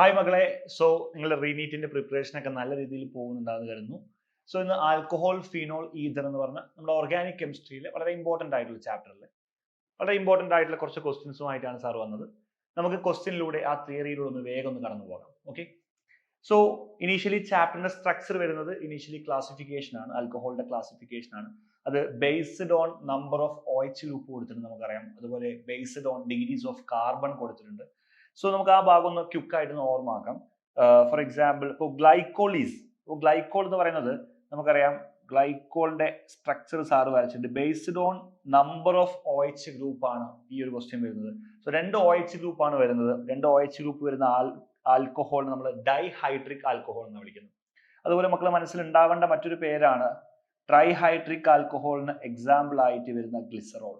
Hi മകളെ. So നിങ്ങളുടെ റീനീറ്റിന്റെ preparation ഒക്കെ നല്ല രീതിയിൽ പോകുന്നുണ്ടാകുന്ന കരുതുന്നു. സോ ഇന്ന് ആൽക്കഹോൾ ഫീനോൾ ഈഥർ എന്ന് പറഞ്ഞ നമ്മുടെ ഓർഗാനിക് കെമിസ്ട്രിയിലെ വളരെ ഇമ്പോർട്ടന്റ് ആയിട്ടുള്ള ചാപ്റ്ററിൽ വളരെ ഇമ്പോർട്ടന്റ് ആയിട്ടുള്ള കുറച്ച് ക്വസ്റ്റ്യൻസുമായിട്ടാണ് സാർ വന്നത്. നമുക്ക് ക്വസ്റ്റ്യനിലൂടെ ആ തിയറിയിലൂടെ ഒന്ന് വേഗം ഒന്ന് കടന്നു പോകാം. ഓക്കെ. സോ ഇനീഷ്യലി ചാപ്റ്ററിന്റെ സ്ട്രക്ചർ വരുന്നത് ഇനീഷ്യലി ക്ലാസിഫിക്കേഷൻ ആണ്, ആൽക്കഹോളിന്റെ ക്ലാസിഫിക്കേഷൻ ആണ്. അത് based on number of OH group കൊടുത്തിട്ടുണ്ട് നമുക്കറിയാം. അതുപോലെ based on degrees of carbon കൊടുത്തിട്ടുണ്ട്. സോ നമുക്ക് ആ ഭാഗം ഒന്ന് ക്വിക്ക് ആയിട്ട് ഒന്ന് ഓർമ്മാക്കാം. ഫോർ എക്സാമ്പിൾ ഇപ്പോൾ ഗ്ലൈക്കോൾ എന്ന് പറയുന്നത് നമുക്കറിയാം. ഗ്ലൈക്കോളിന്റെ സ്ട്രക്ചർ സാറ് വരച്ചിട്ടുണ്ട്. Based on number of OH group ആണ് ഈ ഒരു ക്വസ്റ്റ്യൻ വരുന്നത്. സോ രണ്ട് OH ഗ്രൂപ്പ് ആണ് വരുന്നത്. രണ്ട് OH ഗ്രൂപ്പ് വരുന്ന ആൽക്കഹോൾ നമ്മൾ ഡൈഹൈഡ്രിക് ആൽക്കഹോൾ എന്ന് വിളിക്കുന്നു. അതുപോലെ മക്കളെ മനസ്സിലുണ്ടാവേണ്ട മറ്റൊരു പേരാണ് ട്രൈഹൈഡ്രിക് ആൽക്കഹോളിന് എക്സാമ്പിൾ ആയിട്ട് വരുന്ന ഗ്ലിസറോൾ.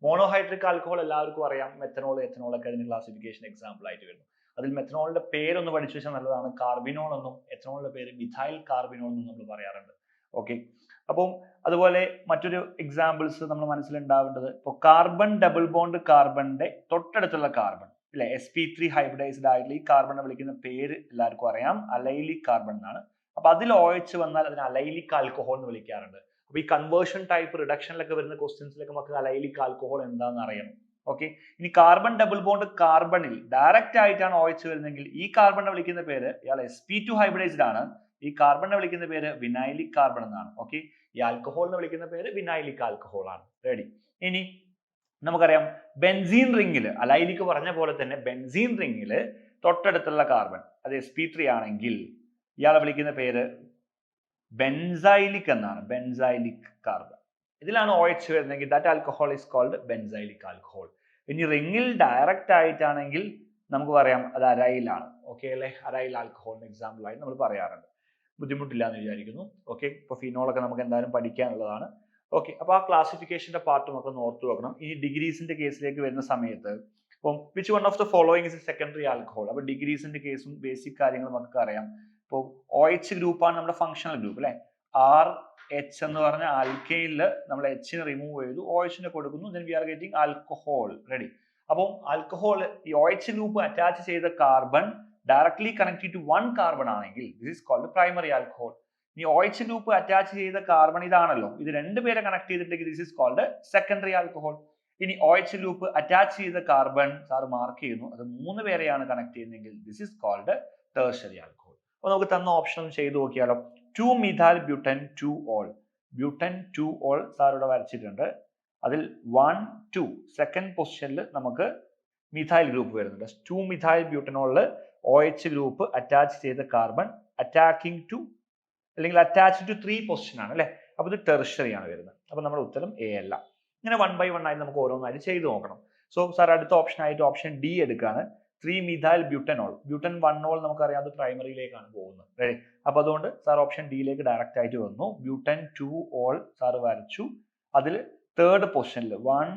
മോണോഹൈഡ്രിക് ആൽക്കഹോൾ എല്ലാവർക്കും അറിയാം. മെത്തനോൾ, എത്തനോൾ ഒക്കെ അതിന് ക്ലാസിഫിക്കേഷൻ എക്സാമ്പിൾ ആയിട്ട് വരുന്നു. അതിൽ മെത്തനോളിന്റെ പേരൊന്ന് പഠിച്ചു വെച്ചാൽ നല്ലതാണ്. കാർബിനോൾ എന്നും എത്തനോളിന്റെ പേര് മിഥൈൽ കാർബിനോൾ എന്നും നമ്മൾ പറയാറുണ്ട്. ഓക്കെ. അപ്പം അതുപോലെ മറ്റൊരു എക്സാമ്പിൾസ് നമ്മൾ മനസ്സിലുണ്ടാവേണ്ടത് ഇപ്പോൾ കാർബൺ ഡബിൾ ബോണ്ട് കാർബണിന്റെ തൊട്ടടുത്തുള്ള കാർബൺ അല്ലെ, sp3 ഹൈബ്രിഡൈസ്ഡ് ആയിട്ടുള്ള ഈ കാർബണിനെ വിളിക്കുന്ന പേര് എല്ലാവർക്കും അറിയാം, അലൈലിക് കാർബൺ എന്നാണ്. അപ്പൊ അതിൽ OH വന്നാൽ അതിന് അലൈലിക് ആൽക്കഹോൾ എന്ന് വിളിക്കാറുണ്ട്. അപ്പൊ ഈ കൺവേർഷൻ ടൈപ്പ് റിഡക്ഷനിലൊക്കെ വരുന്ന ക്വസ്റ്റ്യൻസിലൊക്കെ നമുക്ക് അലൈലിക് ആൽക്കഹോൾ എന്താണെന്ന് അറിയണം. ഓക്കെ. ഇനി കാർബൺ ഡബിൾ ബോണ്ട് കാർബണിൽ ഡയറക്റ്റ് ആയിട്ടാണ് OH വരുന്നതെങ്കിൽ ഈ കാർബണിനെ വിളിക്കുന്ന പേര്, ഇയാൾ sp2 ഹൈബ്രിഡൈസ്ഡ് ആണ്, ഈ കാർബണിനെ വിളിക്കുന്ന പേര് വിനൈലിക് കാർബൺ എന്നാണ്. ഓക്കെ. ഈ ആൽക്കഹോളിനെ വിളിക്കുന്ന പേര് വിനൈലിക് ആൽക്കഹോൾ ആണ്. റെഡി. ഇനി നമുക്കറിയാം ബെൻസീൻ റിംഗിൽ അലൈലിക് പറഞ്ഞ പോലെ തന്നെ ബെൻസീൻ റിംഗിൽ തൊട്ടടുത്തുള്ള കാർബൺ അത് sp3 ആണെങ്കിൽ ഇയാളെ വിളിക്കുന്ന പേര് ബെൻസൈലിക് എന്നാണ്. Benzylic carbon. ഇതിലാണ് OH വരുന്നതെങ്കിൽ that alcohol is called benzylic alcohol. ഇനി റിംഗിൽ ഡയറക്റ്റ് ആയിട്ടാണെങ്കിൽ നമുക്ക് പറയാം അത് അരൈലാണ്. ഓക്കെ അല്ലെ. അരൈൽ ആൽക്കഹോളിന് എക്സാമ്പിൾ ആയി നമ്മൾ പറയാറുണ്ട്. ബുദ്ധിമുട്ടില്ല എന്ന് വിചാരിക്കുന്നു. ഓക്കെ. ഇപ്പൊ ഫിനോളൊക്കെ നമുക്ക് എന്തായാലും പഠിക്കാനുള്ളതാണ്. ഓക്കെ. അപ്പൊ ആ ക്ലാസിഫിക്കേഷന്റെ പാർട്ട് നമുക്ക് ഒന്ന് ഓർത്തു വെക്കണം. ഈ ഡിഗ്രീസിന്റെ കേസിലേക്ക് വരുന്ന സമയത്ത് ഇപ്പം which one of the following is secondary alcohol. അപ്പൊ ഡിഗ്രീസിന്റെ കേസും ബേസിക് കാര്യങ്ങളും നമുക്ക് അറിയാം. ഇപ്പോൾ OH ഗ്രൂപ്പാണ് നമ്മുടെ ഫങ്ഷണൽ ഗ്രൂപ്പ് അല്ലെ. RH എന്ന് പറഞ്ഞ ആൽക്കൈനിൽ നമ്മൾ H റിമൂവ് ചെയ്തു, OH കൊടുക്കുന്നു, then we are getting alcohol. Ready. അപ്പം ആൽക്കഹോൾ ഈ OH ഗ്രൂപ്പ് അറ്റാച്ച് ചെയ്ത carbon directly connected to one carbon ആണെങ്കിൽ this is called primary alcohol. ഈ OH ഗ്രൂപ്പ് അറ്റാച്ച് ചെയ്ത കാർബൺ ഇതാണല്ലോ, ഇത് രണ്ടുപേരെ കണക്ട് ചെയ്തിട്ടുണ്ടെങ്കിൽ this is called secondary alcohol. ഇനി OH ഗ്രൂപ്പ് അറ്റാച്ച് ചെയ്ത കാർബൺ സാർ മാർക്ക് ചെയ്യുന്നു, അത് മൂന്ന് പേരെയാണ് കണക്ട് ചെയ്യുന്നതെങ്കിൽ this is called tertiary alcohol. അപ്പൊ നമുക്ക് തന്ന ഓപ്ഷൻ ചെയ്ത് നോക്കിയാലോ. 2-methyl butane 2-ol. ബ്യൂട്ടൻ 2-ol sir ഇവിടെ വരച്ചിട്ടുണ്ട്. അതിൽ 1, 2 സെക്കൻഡ് പൊസിഷനിൽ നമുക്ക് മിഥൈൽ ഗ്രൂപ്പ് വരുന്നുണ്ട്. 2-methyl butanol OH group attach ചെയ്ത കാർബൺ അറ്റാക്കിംഗ് ടു അല്ലെങ്കിൽ അറ്റാച്ച് ടു 3 പൊസിഷൻ ആണ് അല്ലെ. അപ്പൊ ഇത് ടെർഷ്യറി ആണ് വരുന്നത്. അപ്പൊ നമ്മുടെ ഉത്തരം A അല്ല. ഇങ്ങനെ 1 by 1 ആയി നമുക്ക് ഓരോന്നായിട്ട് ചെയ്ത് നോക്കണം. സോ സാർ അടുത്ത ഓപ്ഷൻ ആയിട്ട് ഓപ്ഷൻ ഡി എടുക്കാണ്. 3-methyl butanol. ബ്യൂട്ടൻ 1-ol നമുക്കറിയാം അത് പ്രൈമറിയിലേക്കാണ് പോകുന്നത്. അപ്പൊ അതുകൊണ്ട് സാർ ഓപ്ഷൻ ഡിയിലേക്ക് ഡയറക്റ്റ് ആയിട്ട് വന്നു. ബ്യൂട്ടൻ 2-ol സാർ വരച്ചു. അതിൽ തേർഡ് പൊസിഷനിൽ 1,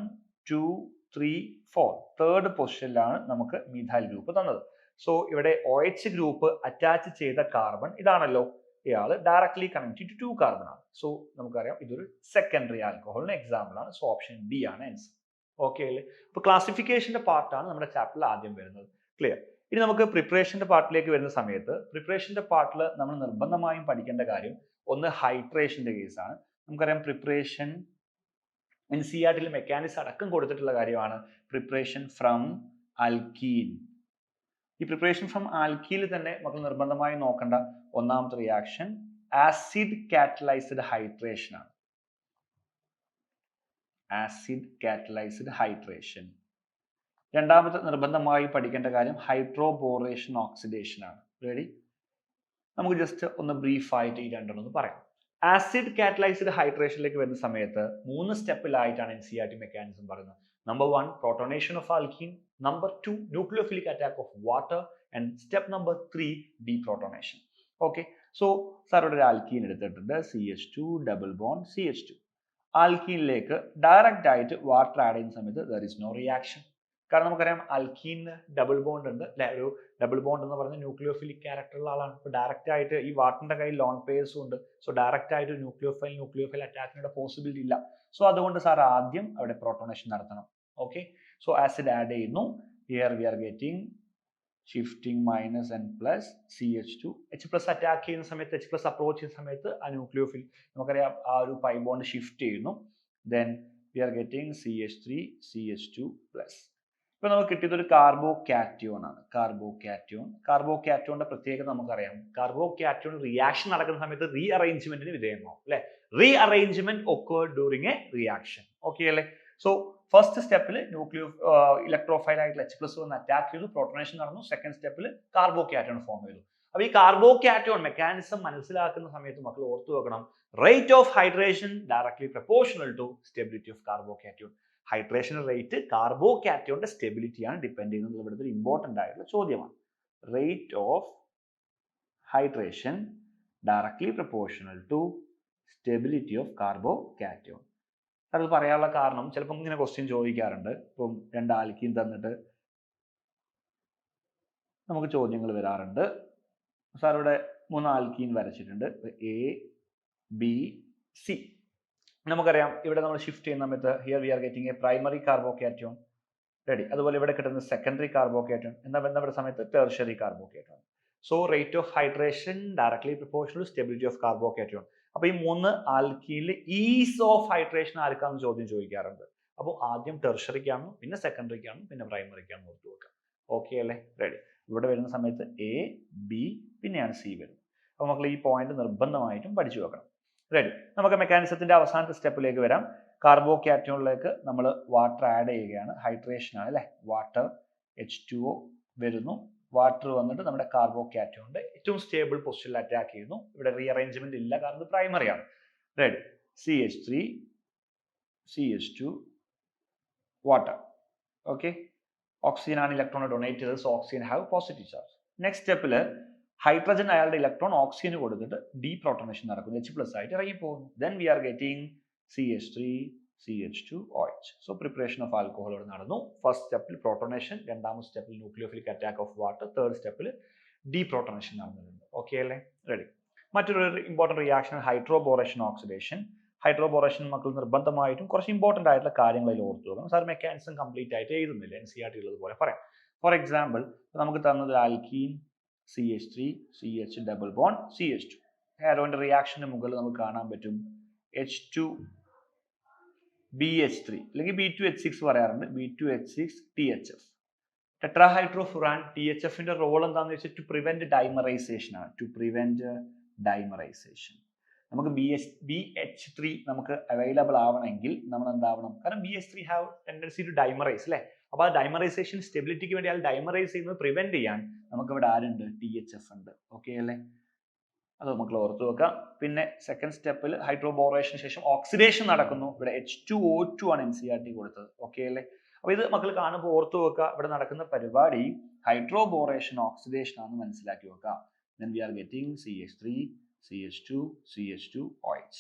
2, 3, 4 തേർഡ് പൊസിഷനിലാണ് നമുക്ക് മിഥൈൽ ഗ്രൂപ്പ് തന്നത്. സോ ഇവിടെ OH ഗ്രൂപ്പ് അറ്റാച്ച് ചെയ്ത കാർബൺ ഇതാണല്ലോ, ഇയാൾ ഡയറക്ട്ലി കണക്റ്റഡ് ടു 2 കാർബൺ ആണ്. സോ നമുക്കറിയാം ഇതൊരു സെക്കൻഡറി ആൽക്കഹോളിന് എക്സാമ്പിൾ ആണ്. സോ ഓപ്ഷൻ ഡി ആണ് ആൻസർ. ഓക്കെ അല്ലേ. അപ്പൊ ക്ലാസിഫിക്കേഷന്റെ പാർട്ടാണ് നമ്മുടെ ചാപ്റ്ററിൽ ആദ്യം വരുന്നത്. ക്ലിയർ. ഇനി നമുക്ക് പ്രിപ്പറേഷന്റെ പാർട്ടിലേക്ക് വരുന്ന സമയത്ത് പ്രിപ്പറേഷന്റെ പാർട്ടിൽ നമ്മൾ നിർബന്ധമായും പഠിക്കേണ്ട കാര്യം ഒന്ന് ഹൈഡ്രേഷന്റെ കേസാണ്. നമുക്കറിയാം പ്രിപ്പറേഷൻ NCERT മെക്കാനിക്സ് അടക്കം കൊടുത്തിട്ടുള്ള കാര്യമാണ് പ്രിപ്പറേഷൻ ഫ്രം ആൽക്കീൻ. ഈ പ്രിപ്പറേഷൻ ഫ്രം ആൽക്കീൽ തന്നെ മക്കൾ നിർബന്ധമായി നോക്കേണ്ട ഒന്നാമത്തെ റിയാക്ഷൻ ആസിഡ് കാറ്റലൈസ്ഡ് ഹൈഡ്രേഷൻ ആണ്. Acid catalysed hydration. രണ്ടാമത്തെ നിർബന്ധമായി പഠിക്കേണ്ട കാര്യം ഹൈഡ്രോബോറേഷൻ ഓക്സിഡേഷൻ ആണ്. റെഡി. നമുക്ക് ജസ്റ്റ് ഒന്ന് ബ്രീഫ് ആയിട്ട് ഈ രണ്ടെണ്ണം ഒന്ന് പറയാം. ആസിഡ് കാറ്റലൈസ്ഡ് ഹൈഡ്രേഷനിലേക്ക് വരുന്ന സമയത്ത് 3 സ്റ്റെപ്പിലായിട്ടാണ് NCERT മെക്കാനിസം പറയുന്നത്. Number 1 protonation of alkene, number 2 nucleophilic attack of water, and step number 3 deprotonation. Okay, so sir ഇവിടെ ഒരു ആൽക്കീൻ എടുത്തിട്ടുണ്ട്, CH2 ഡബിൾ ബോണ്ട് CH2. ആൽക്കീനിലേക്ക് ഡയറക്റ്റ് ആയിട്ട് വാട്ടർ ആഡ് ചെയ്യുന്ന സമയത്ത് there is no reaction. കാരണം നമുക്കറിയാം ആൽക്കീന് ഡബിൾ ബോണ്ട് ഉണ്ട് അല്ലെ. ഒരു ഡബിൾ ബോണ്ട് എന്ന് പറയുന്നത് ന്യൂക്ലിയോഫിലിക് ക്യാരക്ടറുള്ള ആളാണ്. ഇപ്പോൾ ഡയറക്റ്റ് ആയിട്ട് ഈ വാട്ടറിന്റെ കയ്യിൽ ലോൺ പേയേഴ്സും ഉണ്ട്. സോ ഡയറക്റ്റ് ആയിട്ട് ന്യൂക്ലിയോഫൈൽ അറ്റാക്കിനുള്ള പോസിബിലിറ്റി ഇല്ല. സോ അതുകൊണ്ട് സാർ ആദ്യം അവിടെ പ്രോട്ടോണേഷൻ നടത്തണം. ഓക്കെ. സോ ആസിഡ് ആഡ് ചെയ്യുന്നു. Here we are getting shifting minus N plus CH2 H plus attack ചെയ്യുന്ന സമയത്ത് H പ്ലസ് അപ്രോച്ച് ചെയ്യുന്ന സമയത്ത് ആ ന്യൂക്ലിയോഫിൽ നമുക്കറിയാം ആ ഒരു പൈ ബോണ്ട് ഷിഫ്റ്റ് ചെയ്യുന്നു. Then we are getting CH3 CH2 plus. ഇപ്പൊ നമുക്ക് കിട്ടിയത് ഒരു കാർബോ കാറ്റയോൺ ആണ്. കാർബോ കാറ്റയോണിന്റെ പ്രത്യേകത നമുക്കറിയാം. കാർബോ കാറ്റയോൺ റിയാക്ഷൻ നടക്കുന്ന സമയത്ത് റീഅറേഞ്ച്മെന്റിന് വിധേയമാവും അല്ലെ. Rearrangement occurred during A reaction. Okay അല്ലേ? സോ ഫസ്റ്റ് സ്റ്റെപ്പിൽ ന്യൂക്ലിയോ ഇലക്ട്രോഫൈൽ ആയിട്ടുള്ള H പ്ലസ് വന്ന് അറ്റാക്ക് ചെയ്തു, പ്രോട്ടോണേഷൻ നടന്നു. സെക്കൻഡ് സ്റ്റെപ്പിൽ കാർബോ കാറ്റയോൺ ഫോം ചെയ്തു. അപ്പൊ ഈ കാർബോ കാറ്റയോൺ മെക്കാനിസം മനസ്സിലാക്കുന്ന സമയത്ത് മക്കൾ ഓർത്തു വെക്കണം, rate of hydration directly proportional to stability of carbo cation. Hydration rate carbo കാറ്റയോണിന്റെ സ്റ്റെബിലിറ്റിയാണ് ഡിപ്പെൻഡ് ചെയ്യുന്നത്. ഇവിടുത്തെ ഒരു ഇമ്പോർട്ടന്റ് ആയിട്ടുള്ള ചോദ്യമാണ്. Rate of hydration directly proportional to stability of carbo cation. അത് പറയാനുള്ള കാരണം ചിലപ്പോൾ ഇങ്ങനെ ക്വസ്റ്റ്യൻ ചോദിക്കാറുണ്ട്. ഇപ്പം 2 ആൽക്കീൻ തന്നിട്ട് നമുക്ക് ചോദ്യങ്ങൾ വരാറുണ്ട്. സാർ ഇവിടെ 3 ആൽക്കീൻ വരച്ചിട്ടുണ്ട്, A, B, C. നമുക്കറിയാം ഇവിടെ നമ്മൾ ഷിഫ്റ്റ് ചെയ്യുന്ന സമയത്ത് here we are getting a primary carbocation, ready. അതുപോലെ ഇവിടെ കിട്ടുന്ന സെക്കൻഡറി കാർബോ കാറ്റയോൺ, ബന്ധപ്പെട്ട സമയത്ത് tertiary carbocation. So rate of hydration directly proportional to stability of carbo cation. അപ്പൊ ഈ 3 ആൽക്കീനിൽ ഈസ് ഓഫ് ഹൈഡ്രേഷൻ ആർക്കാന്ന് ചോദ്യം ചോദിക്കാറുണ്ട്. അപ്പോൾ ആദ്യം ടെർഷ്യറിക്കാണ്, പിന്നെ സെക്കൻഡറിക്കാണ്, പിന്നെ പ്രൈമറിക്കാണ് ഓർത്ത് വെക്കാം. ഓക്കെ അല്ലേ? റെഡി. ഇവിടെ വരുന്ന സമയത്ത് A, B, പിന്നെയാണ് C വരുന്നത്. അപ്പോൾ മക്കൾ ഈ പോയിന്റ് നിർബന്ധമായിട്ടും പഠിച്ചു വെക്കണം. റെഡി. നമുക്ക് മെക്കാനിസത്തിന്റെ അവസാനത്തെ സ്റ്റെപ്പിലേക്ക് വരാം. കാർബോ കാറ്റയോണിലേക്ക് നമ്മൾ വാട്ടർ ആഡ് ചെയ്യുകയാണ്. ഹൈഡ്രേഷൻ ആണ് അല്ലേ? വാട്ടർ H2O വരുന്നു. വാട്ടർ വന്നിട്ട് നമ്മുടെ കാർബോ കാറ്റയോണിന്റെ ഏറ്റവും സ്റ്റേബിൾ പൊസിഷനിൽ അറ്റാക്ക് ചെയ്യുന്നു. ഇവിടെ റീഅറേഞ്ച്മെന്റ് ഇല്ല, കാരണം ഇത് പ്രൈമറി ആണ്. Ready. CH3 CH2 water. Okay. Oxygen ആണ് ഇലക്ട്രോൺ ഡൊണേറ്റ് ചെയ്തത്. So oxygen have positive charge. Next സ്റ്റെപ്പിൽ ഹൈഡ്രജൻ അയാളുടെ ഇലക്ട്രോൺ ഓക്സിജന് കൊടുത്തിട്ട് ഡീപ്രോട്ടോണേഷൻ നടക്കുന്നു, H പ്ലസ് ആയിട്ട് ഇറങ്ങി പോകുന്നു. Then we are getting CH3 CH2 OH. So preparation of alcohol ഇവിടെ നടന്നു. ഫസ്റ്റ് സ്റ്റെപ്പിൽ പ്രോട്ടോണേഷൻ, രണ്ടാമത്തെ സ്റ്റെപ്പിൽ nucleophilic attack of water, third സ്റ്റെപ്പിൽ ഡീപ്രോട്ടോണേഷൻ നടന്നിട്ടുണ്ട്. ഓക്കെ അല്ലേ? റെഡി. മറ്റൊരു important reaction hydroboration oxidation. Hydroboration മക്കൾ നിർബന്ധമായിട്ടും കുറച്ച് ഇമ്പോർട്ടൻ്റ് ആയിട്ടുള്ള കാര്യങ്ങളിൽ ഓർത്തു വെക്കണം. സാർ മെക്കാനിസം കംപ്ലീറ്റ് ആയിട്ട് എഴുതുന്നില്ല, NCERT ഉള്ളതുപോലെ പറയാം. ഫോർ എക്സാമ്പിൾ നമുക്ക് തന്നത് alkene CH3 CH double bond CH2. ഹെയറോന്റെ റിയാക്ഷന് മുകളിൽ നമുക്ക് കാണാൻ പറ്റും H2 BH3 അല്ലെങ്കിൽ B2H6 പറയാറുണ്ട്, B2H6 THF. ടെട്രാഹൈഡ്രോഫുറാൻ THFന്റെ റോൾ എന്താണെന്ന് വെച്ചാൽ ടു പ്രിവെന്റ് ഡൈമറൈസേഷൻ ആണ്. To prevent dimerization. നമുക്ക് BH3 നമുക്ക് അവൈലബിൾ ആവണമെങ്കിൽ നമ്മൾ എന്താവണം? കാരണം BH3 have tendency to dimerise അല്ലേ? അപ്പോൾ ആ ഡൈമറൈസേഷൻ സ്റ്റെബിലിറ്റിക്ക് വേണ്ടി അയാൾ ഡൈമറൈസ് ചെയ്യുന്നത് പ്രിവെന്റ് ചെയ്യാൻ നമുക്ക് ഇവിടെ ആരുണ്ട്? THF ഉണ്ട്. ഓക്കെ അല്ലേ? അത് നമുക്ക് ഓർത്ത് വെക്കാം. പിന്നെ സെക്കൻഡ് സ്റ്റെപ്പിൽ ഹൈഡ്രോബോറേഷന് ശേഷം ഓക്സിഡേഷൻ നടക്കുന്നു. ഇവിടെ H2O2 ആണ് NCERT കൊടുത്തത്. ഓക്കെ അല്ലേ? അപ്പോൾ ഇത് മക്കൾ കാണുമ്പോൾ ഓർത്ത് വെക്കുക, ഇവിടെ നടക്കുന്ന പരിപാടി ഹൈഡ്രോബോറേഷൻ ഓക്സിഡേഷൻ ആണെന്ന് മനസ്സിലാക്കി വെക്കാം. Then we are getting CH3 CH2 CH2 OH.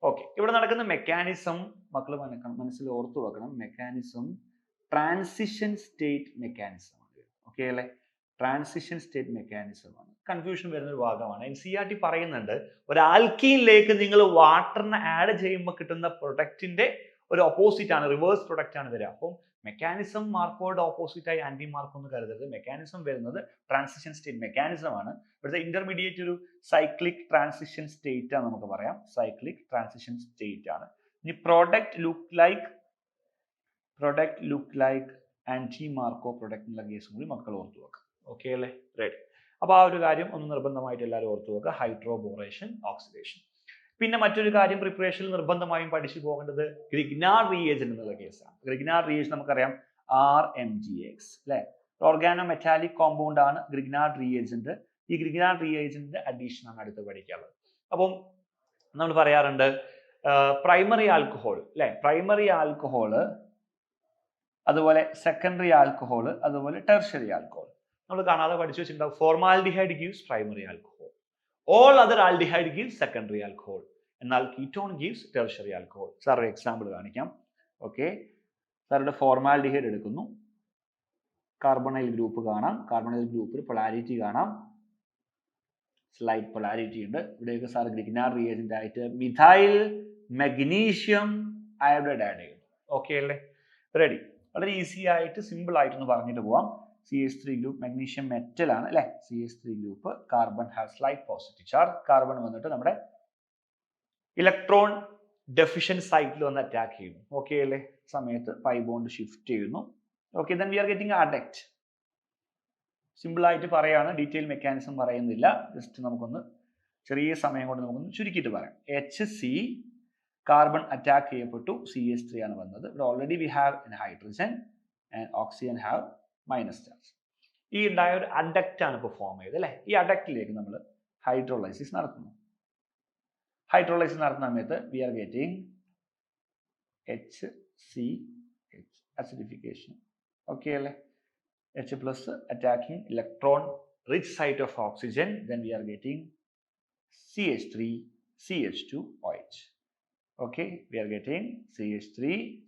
Okay. ഇവിടെ നടക്കുന്ന മെക്കാനിസം മക്കൾ മനസ്സിൽ ഓർത്തു വെക്കണം. മെക്കാനിസം ട്രാൻസിഷൻ സ്റ്റേറ്റ് മെക്കാനിസം ആണ്. ഓക്കെ അല്ലേ? ട്രാൻസിഷൻ സ്റ്റേറ്റ് മെക്കാനിസം ആണ്. കൺഫ്യൂഷൻ വരുന്ന ഒരു ഭാഗമാണ്. NCERT പറയുന്നുണ്ട് ഒരു ആൽക്കീനിലേക്ക് നിങ്ങൾ വാട്ടറിനെ ആഡ് ചെയ്യുമ്പോൾ കിട്ടുന്ന പ്രൊഡക്റ്റിന്റെ ഒരു ഓപ്പോസിറ്റ് ആണ്, റിവേഴ്സ് പ്രൊഡക്റ്റ് ആണ് വരിക. അപ്പം മെക്കാനിസം മാർക്കോയുടെ ഓപ്പോസിറ്റ് ആയി ആന്റി മാർക്ക് ഒന്ന് കരുതരുത്. മെക്കാനിസം വരുന്നത് ട്രാൻസിഷൻ സ്റ്റേറ്റ് മെക്കാനിസം ആണ്. ഇവിടുത്തെ ഇന്റർമീഡിയറ്റ് ഒരു സൈക്ലിക് ട്രാൻസിഷൻ സ്റ്റേറ്റ് ആണ് നമുക്ക് പറയാം. സൈക്ലിക് ട്രാൻസിഷൻ സ്റ്റേറ്റ് ആണ്. ഇനി product look like anti Marko product എന്നുള്ള കേസും കൂടി മക്കൾ ഓർത്തു വെക്കാം. ഓക്കെ അല്ലേ? റെഡി. അപ്പോൾ ആ ഒരു കാര്യം ഒന്ന് നിർബന്ധമായിട്ട് എല്ലാവരും ഓർത്തു വെക്കുക, ഹൈഡ്രോബോറേഷൻ ഓക്സിഡേഷൻ. പിന്നെ മറ്റൊരു കാര്യം പ്രിപ്പറേഷനിൽ നിർബന്ധമായും പഠിച്ചു പോകേണ്ടത് ഗ്രിഗ്നാർഡ് റിയേജന്റ് എന്നുള്ള കേസാണ്. ഗ്രിഗ്നാർഡ് റിയേജന്റ് നമുക്കറിയാം RMgX അല്ലെ? ഓർഗാനോ മെറ്റാലിക് കോമ്പൗണ്ട് ആണ് ഗ്രിഗ്നാർഡ് റിയേജന്റ്. ഈ ഗ്രിഗ്നാർഡ് റിയേജന്റിന്റെ അഡീഷൻ ആണ് അടുത്ത് പഠിക്കാനുള്ളത്. അപ്പം നമ്മൾ പറയാറുണ്ട് പ്രൈമറി ആൽക്കഹോൾ അല്ലെ? പ്രൈമറി ആൽക്കഹോള്, അതുപോലെ സെക്കൻഡറി ആൽക്കഹോള്, അതുപോലെ ടെർഷ്യറി ആൽക്കഹോൾ. നമ്മൾ കാണാതെ പഠിച്ചു വെച്ചിട്ടുണ്ടാവും. Formaldehyde gives primary alcohol, all other aldehyde gives secondary alcohol, എന്നാൽ ketone gives tertiary alcohol. Sir ഒരു എക്സാമ്പിൾ കാണിക്കാം. ഓക്കെ. സാറുടെ ഫോർമാൽഡിഹൈഡ് എടുക്കുന്നു. കാർബണൈൽ ഗ്രൂപ്പ് കാണാം. കാർബണൈൽ ഗ്രൂപ്പിൽ പൊളാരിറ്റി കാണാം, സ്ലൈറ്റ് പൊളാരിറ്റി ഉണ്ട്. ഇവിടെയൊക്കെ സാർ ഗ്രിഗ്നാർഡ് റിയേജന്റ് ആയിട്ട് മിഥൈൽ മഗ്നീഷ്യം അയോഡൈഡ് ആഡ് ചെയ്യുന്നു. ഓക്കെ അല്ലേ? റെഡി. വളരെ ഈസി ആയിട്ട് സിമ്പിൾ ആയിട്ടൊന്ന് പറഞ്ഞിട്ട് പോവാം. CH3 ഗ്രൂപ്പ് മെഗ്നീഷ്യം മെറ്റൽ ആണ് അല്ലേ. CH3 group, carbon have slight positive charge. Carbon വന്നിട്ട് നമ്മുടെ ഇലക്ട്രോൺ ഡെഫിഷ്യൻ സൈറ്റിൽ വന്ന് അറ്റാക്ക് ചെയ്യുന്നു. ഓക്കെ അല്ലേ. സമയത്ത് പൈ ബോണ്ട് ഷിഫ്റ്റ് ചെയ്യുന്നു. Okay, then we are getting adduct. Simple ആയിട്ട് പറയാണ്, ഡീറ്റെയിൽ മെക്കാനിസം പറയുന്നില്ല. ജസ്റ്റ് നമുക്കൊന്ന് ചെറിയ സമയം കൊണ്ട് നമുക്കൊന്ന് ചുരുക്കിയിട്ട് പറയാം. HC കാർബൺ അറ്റാക്ക് ചെയ്യപ്പെട്ടു, CH3 ആണ് വന്നത്. ഇവിടെ already we have hydrogen and oxygen have minus charge. ഈ ഉണ്ടായ ഒരു അഡക്റ്റ് ആണ് ഇപ്പോൾ ഫോം ചെയ്തത് അല്ലേ. ഈ അഡക്റ്റിലേക്ക് നമ്മൾ ഹൈഡ്രോളൈസിസ് നടത്തുന്നു. ഹൈഡ്രോളൈസിസ് നടത്തുന്ന സമയത്ത് we are getting HCH, acidification. Okay അല്ലേ. H plus attacking electron rich site of oxygen, then we are getting CH3 CH2OH. Okay, we are getting CH3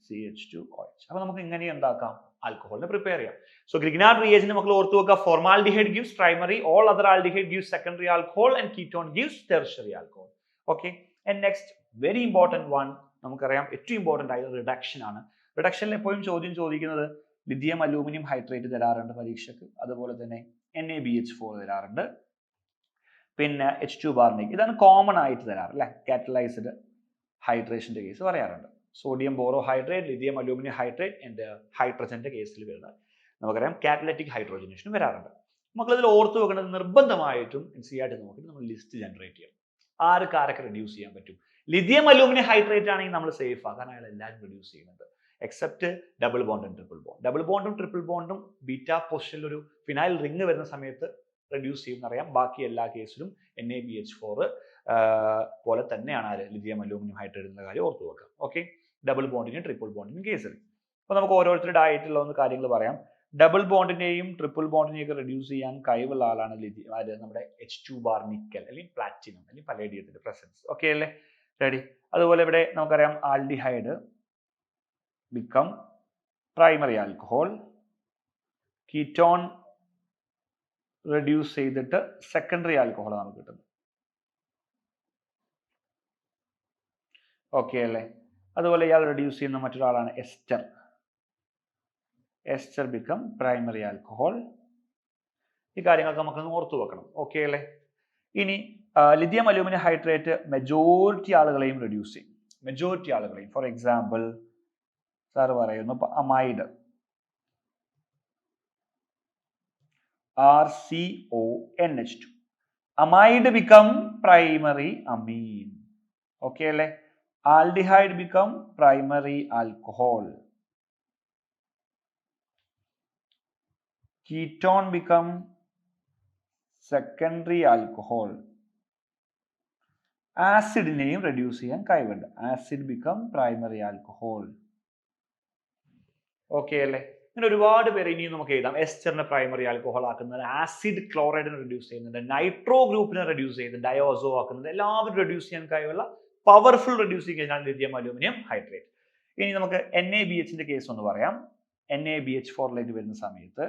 CH2OH. അപ്പോൾ നമുക്ക് ഇങ്ങനെ എന്താക്കാം, ആൽക്കഹോളിനെ പ്രിപ്പയർ ചെയ്യാം. സോ Grignard reagent മക്കൾ ഓർത്തു വെക്കുക, formaldehyde gives primary, all other aldehyde gives secondary alcohol and ketone gives tertiary alcohol. Okay, and next very important one, നമുക്കറിയാം ഏറ്റവും important ആയ റിഡക്ഷൻ ആണ്. റിഡക്ഷനിൽ എപ്പോഴും ചോദ്യം ചോദിക്കുന്നത് ലിഥിയം അലൂമിനിയം ഹൈഡ്രേറ്റ് തരാറുണ്ട് പരീക്ഷയ്ക്ക്, അതുപോലെ തന്നെ NaBH4 തരാറുണ്ട്, പിന്നെ H2 ബാർണിക്. ഇതാണ് കോമൺ ആയിട്ട് തരാറ് അല്ലേ. കാറ്റലൈസ്ഡ് ഹൈഡ്രേഷൻ്റെ കേസ് പറയാറുണ്ട്. Sodium borohydrate, lithium aluminium hydrate and ഹൈഡ്രജന്റെ കേസിൽ വരുന്നത് നമുക്കറിയാം കാറ്റലറ്റിക് ഹൈഡ്രോജനേഷനും വരാറുണ്ട്. നമുക്കതിൽ ഓർത്ത് വെക്കുന്നത് നിർബന്ധമായിട്ടും NCERT നോക്കിയിട്ട് നമ്മൾ ലിസ്റ്റ് ജനറേറ്റ് ചെയ്യണം. ആരൊക്കെ റെഡ്യൂസ് ചെയ്യാൻ പറ്റും. ലിഥിയം അലൂമിനിയം ഹൈഡ്രേറ്റ് ആണെങ്കിൽ നമ്മൾ സേഫ് ആ, കാരണം അയാൾ എല്ലാവരും റെഡ്യൂസ് ചെയ്യുന്നുണ്ട് except double bond and triple bond. Double ബോണ്ടും ട്രിപ്പിൾ ബോണ്ടും ബീറ്റാ പൊസിഷനിൽ ഒരു ഫിനൈൽ റിംഗ് വരുന്ന സമയത്ത് റെഡ്യൂസ് ചെയ്യുമെന്നറിയാം. ബാക്കി എല്ലാ കേസിലും NaBH4 പോലെ തന്നെയാണ് ലിഥിയം അലൂമിനിയം ഹൈഡ്രേറ്റിന്റെ കാര്യം ഓർത്തു വെക്കാം. ഓക്കെ, ഡബിൾ ബോണ്ടിനും ട്രിപ്പിൾ ബോണ്ടിനും കേസിൽ. അപ്പോൾ നമുക്ക് ഓരോരുത്തരുടെ ആയിട്ടുള്ള കാര്യങ്ങൾ പറയാം. ഡബിൾ ബോണ്ടിനെയും ട്രിപ്പിൾ ബോണ്ടിനെയും ഒക്കെ റെഡ്യൂസ് ചെയ്യാൻ കഴിവുള്ള ആളാണ് നമ്മുടെ H2 ബാർ നിക്കൽ അല്ലെങ്കിൽ പ്ലാറ്റിനം അല്ലെങ്കിൽ പലേഡിയത്തിന്റെ പ്രസൻസ്. ഓക്കെ അല്ലേ, റെഡി. അതുപോലെ ഇവിടെ നമുക്കറിയാം aldehyde become primary alcohol, ketone reduce ചെയ്തിട്ട് secondary alcohol നമുക്ക് കിട്ടുന്നത്. ഓക്കെ അല്ലേ. അതുപോലെ ഇയാൾ റെഡ്യൂസ് ചെയ്യുന്ന മറ്റൊരാളാണ് ester. Ester become primary alcohol. ഈ കാര്യങ്ങളൊക്കെ നമുക്കൊന്ന് ഓർത്തു വെക്കണം. ഓക്കെ അല്ലേ. ഇനി ലിഥിയം അലൂമിനിയം ഹൈഡ്രേറ്റ് മെജോറിറ്റി ആളുകളെയും റെഡ്യൂസ് ചെയ്യും. മെജോറിറ്റി ആളുകളെയും ഫോർ എക്സാമ്പിൾ സാർ പറയുന്നു ഇപ്പൊ amide RCONH2. Amide become primary amine. Okay അല്ലേ. Aldehyde become primary alcohol. Ketone become secondary alcohol. ആസിഡിനെയും റെഡ്യൂസ് ചെയ്യാൻ കഴിവുണ്ട്. Acid become primary alcohol. Okay അല്ലേ. ഇങ്ങനെ ഒരുപാട് പേര് ഇനിയും നമുക്ക് എഴുതാം. എസ്റ്ററിനെ പ്രൈമറി ആൽക്കഹോൾ ആക്കുന്നത്, ആസിഡ് ക്ലോറൈഡിനെ റെഡ്യൂസ് ചെയ്യുന്നുണ്ട്, നൈട്രോ ഗ്രൂപ്പിനെ റെഡ്യൂസ് ചെയ്യുന്നത്, ഡയോസോ ആക്കുന്നത്, എല്ലാവരും റെഡ്യൂസ് ചെയ്യാൻ കഴിവുള്ള powerful reducing ഏജന്റാണ് lithium aluminium hydrate. ഇനി നമുക്ക് NaBHന്റെ കേസ് ഒന്ന് പറയാം. NaBH4ലേക്ക് വരുന്ന സമയത്ത്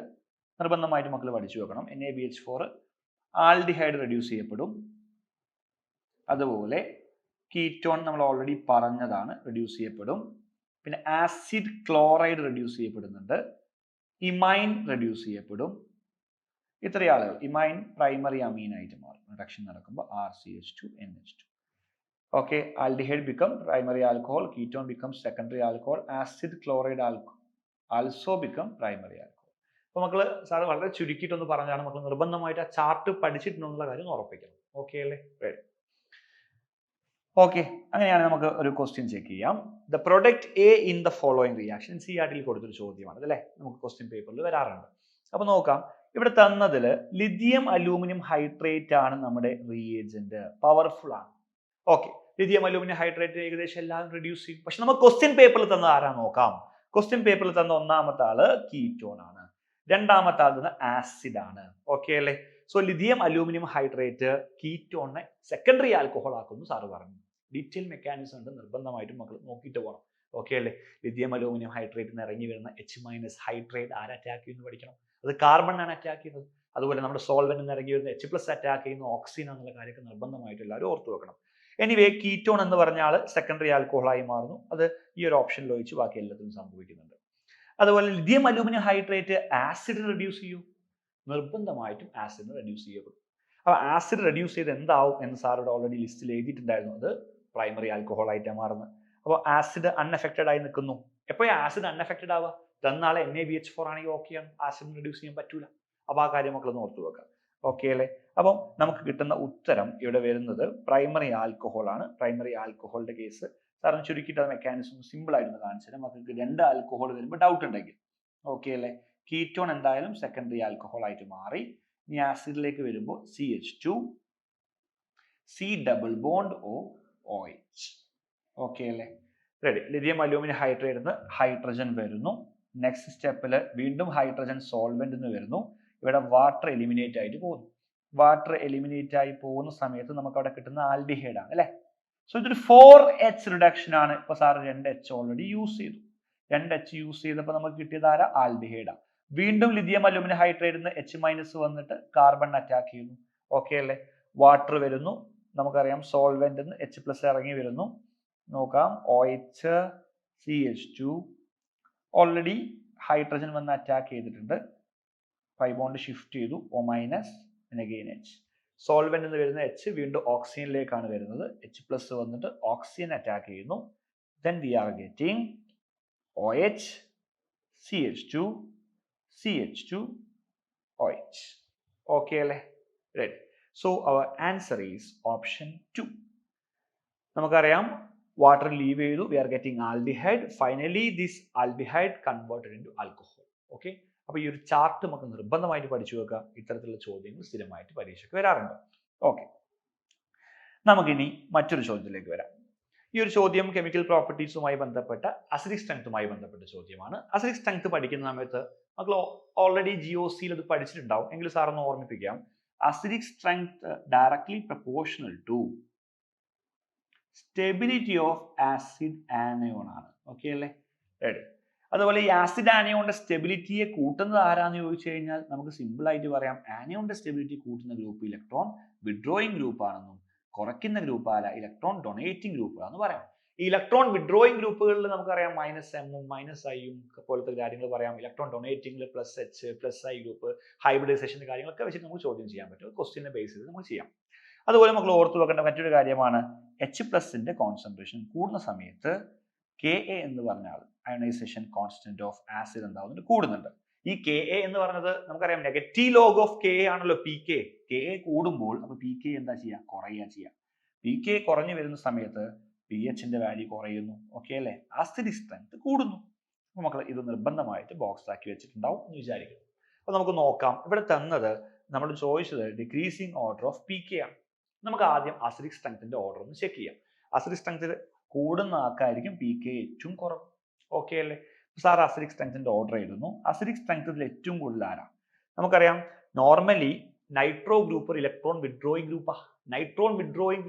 നിർബന്ധമായിട്ട് മക്കൾ പഠിച്ചു വെക്കണം. NaBH4 ആൽഡിഹൈഡ് റെഡ്യൂസ് ചെയ്യപ്പെടും. അതുപോലെ കീറ്റോൺ നമ്മൾ ഓൾറെഡി പറഞ്ഞതാണ്, റെഡ്യൂസ് ചെയ്യപ്പെടും. പിന്നെ ആസിഡ് ക്ലോറൈഡ് റെഡ്യൂസ് ചെയ്യപ്പെടുന്നുണ്ട്. ഇമൈൻ റെഡ്യൂസ് ചെയ്യപ്പെടും. ഇത്രയും ആളുകൾ ഇമൈൻ പ്രൈമറി അമീൻ ആയിട്ട് മാറും റിഡക്ഷൻ നടക്കുമ്പോൾ RCH2NH2. Okay, aldehyde become primary alcohol, ketone become secondary alcohol, acid chloride also become primary alcohol. അപ്പോൾ മക്കൾ സാർ വളരെ ചുരുക്കിയിട്ടൊന്ന് പറഞ്ഞാണ്, മക്കൾ നിർബന്ധമായിട്ട് ആ ചാർട്ട് പഠിച്ചിട്ടുണ്ടെന്നുള്ള കാര്യം ഉറപ്പിക്കണം. ഓക്കെ അല്ലേ. ഓക്കെ, അങ്ങനെയാണ് നമുക്ക് ഒരു ക്വസ്റ്റ്യൻ ചെക്ക് ചെയ്യാം. The product A in the following reaction NCERT കൊടുത്തൊരു ചോദ്യമാണ് അല്ലേ, നമുക്ക് ക്വസ്റ്റ്യൻ പേപ്പറിൽ വരാറുണ്ട്. അപ്പൊ നോക്കാം, ഇവിടെ തന്നതിൽ ലിഥിയം അലൂമിനിയം ഹൈഡ്രേറ്റ് ആണ് നമ്മുടെ റിയേജന്റ്, പവർഫുൾ ആണ്. ഓക്കെ, ലിഥിയം അലൂമിനിയം ഹൈഡ്രേറ്റ് ഏകദേശം എല്ലാവരും റെഡ്യൂസ് ചെയ്യും. പക്ഷെ നമുക്ക് ക്വസ്റ്റ്യൻ പേപ്പറിൽ തന്ന ആരാ നോക്കാം. ക്വസ്റ്റ്യൻ പേപ്പറിൽ തന്ന ഒന്നാമത്തെ ആള് കീറ്റോൺ ആണ്, രണ്ടാമത്തെ ആൾ ആസിഡ് ആണ്. ഓക്കെ അല്ലേ. സോ ലിഥിയം അലൂമിനിയം ഹൈഡ്രേറ്റ് കീറ്റോണിനെ സെക്കൻഡറി ആൽക്കഹോൾ ആക്കുന്നു സാറ് പറഞ്ഞു. ഡീറ്റെയിൽ മെക്കാനിസം ഉണ്ട്, നിർബന്ധമായിട്ടും മക്കൾ നോക്കിയിട്ട് പോകണം. ഓക്കെ അല്ലേ. ലിഥിയം അലൂമിനിയം ഹൈഡ്രേറ്റിന് ഇറങ്ങി വരുന്ന H- ഹൈഡ്രേറ്റ് ആര് അറ്റാക്ക് ചെയ്യുന്നു പഠിക്കണം. അത് കാർബൺ ആണ് അറ്റാക്ക് ചെയ്യുന്നത്. അതുപോലെ നമ്മുടെ സോൾവെന്റിൽ ഇറങ്ങി വരുന്ന H+ അറ്റാക്ക് ചെയ്യുന്ന ഓക്സിജൻ എന്നുള്ള കാര്യമൊക്കെ നിർബന്ധമായിട്ട് എല്ലാവരും ഓർത്തു വെക്കണം. എനിവേ, കീറ്റോൺ എന്ന് പറഞ്ഞാൽ സെക്കൻഡറി ആൽക്കഹോളായി മാറുന്നു. അത് ഈ ഒരു ഓപ്ഷനിൽ ഒഴിച്ച് ബാക്കി എല്ലാത്തിനും സംഭവിക്കുന്നുണ്ട്. അതുപോലെ lithium aluminium hydrate acid reduce ചെയ്യൂ, നിർബന്ധമായിട്ടും ആസിഡ് റെഡ്യൂസ് ചെയ്യപ്പെടും. അപ്പോൾ ആസിഡ് റെഡ്യൂസ് ചെയ്ത് എന്താവും എന്ന് സാറോട് ഓൾറെഡി ലിസ്റ്റിൽ എഴുതിയിട്ടുണ്ടായിരുന്നു. അത് പ്രൈമറി ആൽക്കഹോൾ ആയിട്ടാണ് മാറുന്നത്. അപ്പോൾ ആസിഡ് അൺഎഫക്റ്റഡ് ആയി നിൽക്കുന്നു. എപ്പോഴും ആസിഡ് അൺഎഫക്റ്റഡ് ആവുക, തന്നാളെ NaBH4 ആണെങ്കിൽ ഓക്കെയാണ്, ആസിഡ് റെഡ്യൂസ് ചെയ്യാൻ പറ്റൂല. അപ്പോൾ ആ കാര്യം മക്കളൊന്ന് ഓർത്തു വെക്കാം. ഓക്കെ അല്ലേ? അപ്പം നമുക്ക് കിട്ടുന്ന ഉത്തരം ഇവിടെ വരുന്നത് പ്രൈമറി ആൽക്കഹോൾ ആണ്. പ്രൈമറി ആൽക്കഹോളിന്റെ കേസ് സാറിന് ചുരുക്കിയിട്ട് മെക്കാനിസം സിമ്പിൾ ആയിട്ട് കാണിച്ചാൽ നമുക്ക് 2 ആൽക്കഹോൾ വരുമ്പോൾ ഡൗട്ട് ഉണ്ടെങ്കിൽ ഓക്കെ അല്ലേ? കീറ്റോൺ എന്തായാലും സെക്കൻഡറി ആൽക്കഹോൾ ആയിട്ട് മാറി. ഇനി ആസിഡിലേക്ക് വരുമ്പോൾ CH2 C double bond OH. Okay അല്ലേ? Ready. Lithium aluminium hydrate hydrogen വരുന്നു. നെക്സ്റ്റ് സ്റ്റെപ്പിൽ വീണ്ടും ഹൈഡ്രജൻ സോൾവെന്റ് വരുന്നു. ഇവിടെ വാട്ടർ എലിമിനേറ്റ് ആയിട്ട് പോകുന്നു. വാട്ടർ എലിമിനേറ്റ് ആയി പോകുന്ന സമയത്ത് നമുക്ക് അവിടെ കിട്ടുന്ന ആൽഡിഹൈഡ് ആണ് അല്ലെ? സോ ഇതൊരു 4H റിഡക്ഷൻ ആണ്. ഇപ്പൊ സാർ 2H ഓൾറെഡി യൂസ് ചെയ്തു. 2H യൂസ് ചെയ്തപ്പോൾ നമുക്ക് കിട്ടിയത് ആരാ? ആൽഡിഹൈഡാ. വീണ്ടും ലിഥിയം അലൂമിനിയം ഹൈഡ്രേറ്റ് H- വന്നിട്ട് കാർബൺ അറ്റാക്ക് ചെയ്യുന്നു. ഓക്കെ അല്ലേ? വാട്ടർ വരുന്നു. നമുക്കറിയാം സോൾവെന്റ് H+ ഇറങ്ങി വരുന്നു. നോക്കാം OH CH2 ഓൾറെഡി ഹൈഡ്രജൻ വന്ന് അറ്റാക്ക് ചെയ്തിട്ടുണ്ട്. 5 ബോണ്ട് ഷിഫ്റ്റ് ചെയ്തു. O- പിന്നെ അഗെയിൻ H. സോൾവെന്റ് എന്ന് വരുന്ന H വീണ്ടും ഓക്സിജനിലേക്കാണ് വരുന്നത്. H+ വന്നിട്ട് ഓക്സിജൻ അറ്റാക്ക് ചെയ്യുന്നു. Then we are getting OH CH2 CH2 OH. Okay അല്ലേ? Ready. So our answer is option 2. നമുക്കറിയാം വാട്ടർ ലീവ് ചെയ്തു. We are getting aldehyde. Finally this aldehyde converted into alcohol. Okay. അപ്പോൾ ഈ ഒരു chart നമുക്ക് നിർബന്ധമായിട്ട് പഠിച്ചു വെക്കുക. ഇത്തരത്തിലുള്ള ചോദ്യങ്ങൾ സ്ഥിരമായിട്ട് പരീക്ഷയ്ക്ക് വരാറുണ്ട്. ഓക്കെ, നമുക്കിനി മറ്റൊരു ചോദ്യത്തിലേക്ക് വരാം. ഈ ഒരു ചോദ്യം കെമിക്കൽ പ്രോപ്പർട്ടീസുമായി ബന്ധപ്പെട്ട അസിഡിക് സ്ട്രെങ്ത്തുമായി ബന്ധപ്പെട്ട ചോദ്യമാണ്. അസിഡിക് സ്ട്രെങ്ത് പഠിക്കുന്ന സമയത്ത് നമ്മൾ ഓൾറെഡി GOCയിൽ അത് പഠിച്ചിട്ടുണ്ടാവും. എങ്കിലും സാറൊന്ന് ഓർമ്മിപ്പിക്കാം. Acidic strength directly proportional to stability of acid anion ആണ്. ഓക്കെ അല്ലേ? റെഡി. അതുപോലെ ഈ ആസിഡ് ആനയോണിന്റെ സ്റ്റെബിലിറ്റിയെ കൂട്ടുന്നത് ആരാന്ന് ചോദിച്ചു കഴിഞ്ഞാൽ നമുക്ക് സിമ്പിൾ ആയിട്ട് പറയാം, ആനയോണിന്റെ സ്റ്റെബിലിറ്റി കൂട്ടുന്ന ഗ്രൂപ്പ് ഇലക്ട്രോൺ വിഡ്രോയിങ് ഗ്രൂപ്പ് ആണെന്നും കുറയ്ക്കുന്ന ഗ്രൂപ്പ് ആല ഇലക്ട്രോൺ ഡൊണേറ്റിംഗ് ഗ്രൂപ്പ് ആണെന്ന് പറയാം. ഈ ഇലക്ട്രോൺ വിഡ്രോയിങ് ഗ്രൂപ്പുകളിൽ നമുക്കറിയാം -M -I പോലത്തെ കാര്യങ്ങൾ പറയാം. ഇലക്ട്രോൺ ഡൊണേറ്റിംഗിൽ +H +I ഗ്രൂപ്പ് ഹൈബ്രിഡൈസേഷന്റെ കാര്യങ്ങളൊക്കെ വെച്ചിട്ട് നമുക്ക് ചോദ്യം ചെയ്യാൻ പറ്റും. ക്വസ്റ്റ്യനെ ബേസ് ചെയ്ത് നമുക്ക് ചെയ്യാം. അതുപോലെ നമ്മൾ ഓർത്തു വെക്കേണ്ട മറ്റൊരു കാര്യമാണ് H+ കോൺസെൻട്രേഷൻ കൂടുന്ന സമയത്ത് Ka എന്ന് പറഞ്ഞാൽ അയണൈസേഷൻ കോൺസ്റ്റന്റ് ഓഫ് ആസിഡ് എന്താവുന്നുണ്ട്? കൂടുന്നുണ്ട്. ഈ Ka എന്ന് പറഞ്ഞത് നമുക്കറിയാം നെഗറ്റീവ് ലോഗ് ഓഫ് Ka ആണല്ലോ Pk. Ka കൂടുമ്പോൾ അപ്പൊ Pk എന്താ ചെയ്യുക? കുറയുക ചെയ്യുക. Pk കുറഞ്ഞു വരുന്ന സമയത്ത് pHന്റെ വാല്യൂ കുറയുന്നു. ഓക്കെ അല്ലേ? ആസിഡിക് സ്ട്രെങ്ത് കൂടുന്നു. അപ്പൊ മക്കളെ ഇത് നിർബന്ധമായിട്ട് ബോക്സ് ആക്കി വെച്ചിട്ടുണ്ടാവും എന്ന് വിചാരിക്കുന്നു. അപ്പൊ നമുക്ക് നോക്കാം. ഇവിടെ തന്നത് നമ്മൾ ചോദിച്ചത് ഡിക്രീസിങ് ഓർഡർ ഓഫ് Pk ആണ്. നമുക്ക് ആദ്യം അസിഡിക് സ്ട്രെങ്ത്തിന്റെ ഓർഡർ ഒന്ന് ചെക്ക് ചെയ്യാം. അസിഡിക് സ്ട്രെങ്ത് കൂടുന്ന ആൾക്കായിരിക്കും Pk ഏറ്റവും കുറവ്. ഓക്കെ അല്ലേ? സാർ അസിഡിക് സ്ട്രെങ്ത്തിന്റെ ഓർഡർ എഴുതുന്നു. അസിഡിക് സ്ട്രെങ്ത്തിൽ ഏറ്റവും കൂടുതൽ ആരാ? നമുക്കറിയാം normally nitro group electron withdrawing ഗ്രൂപ്പാ. ഇലക്ട്രോ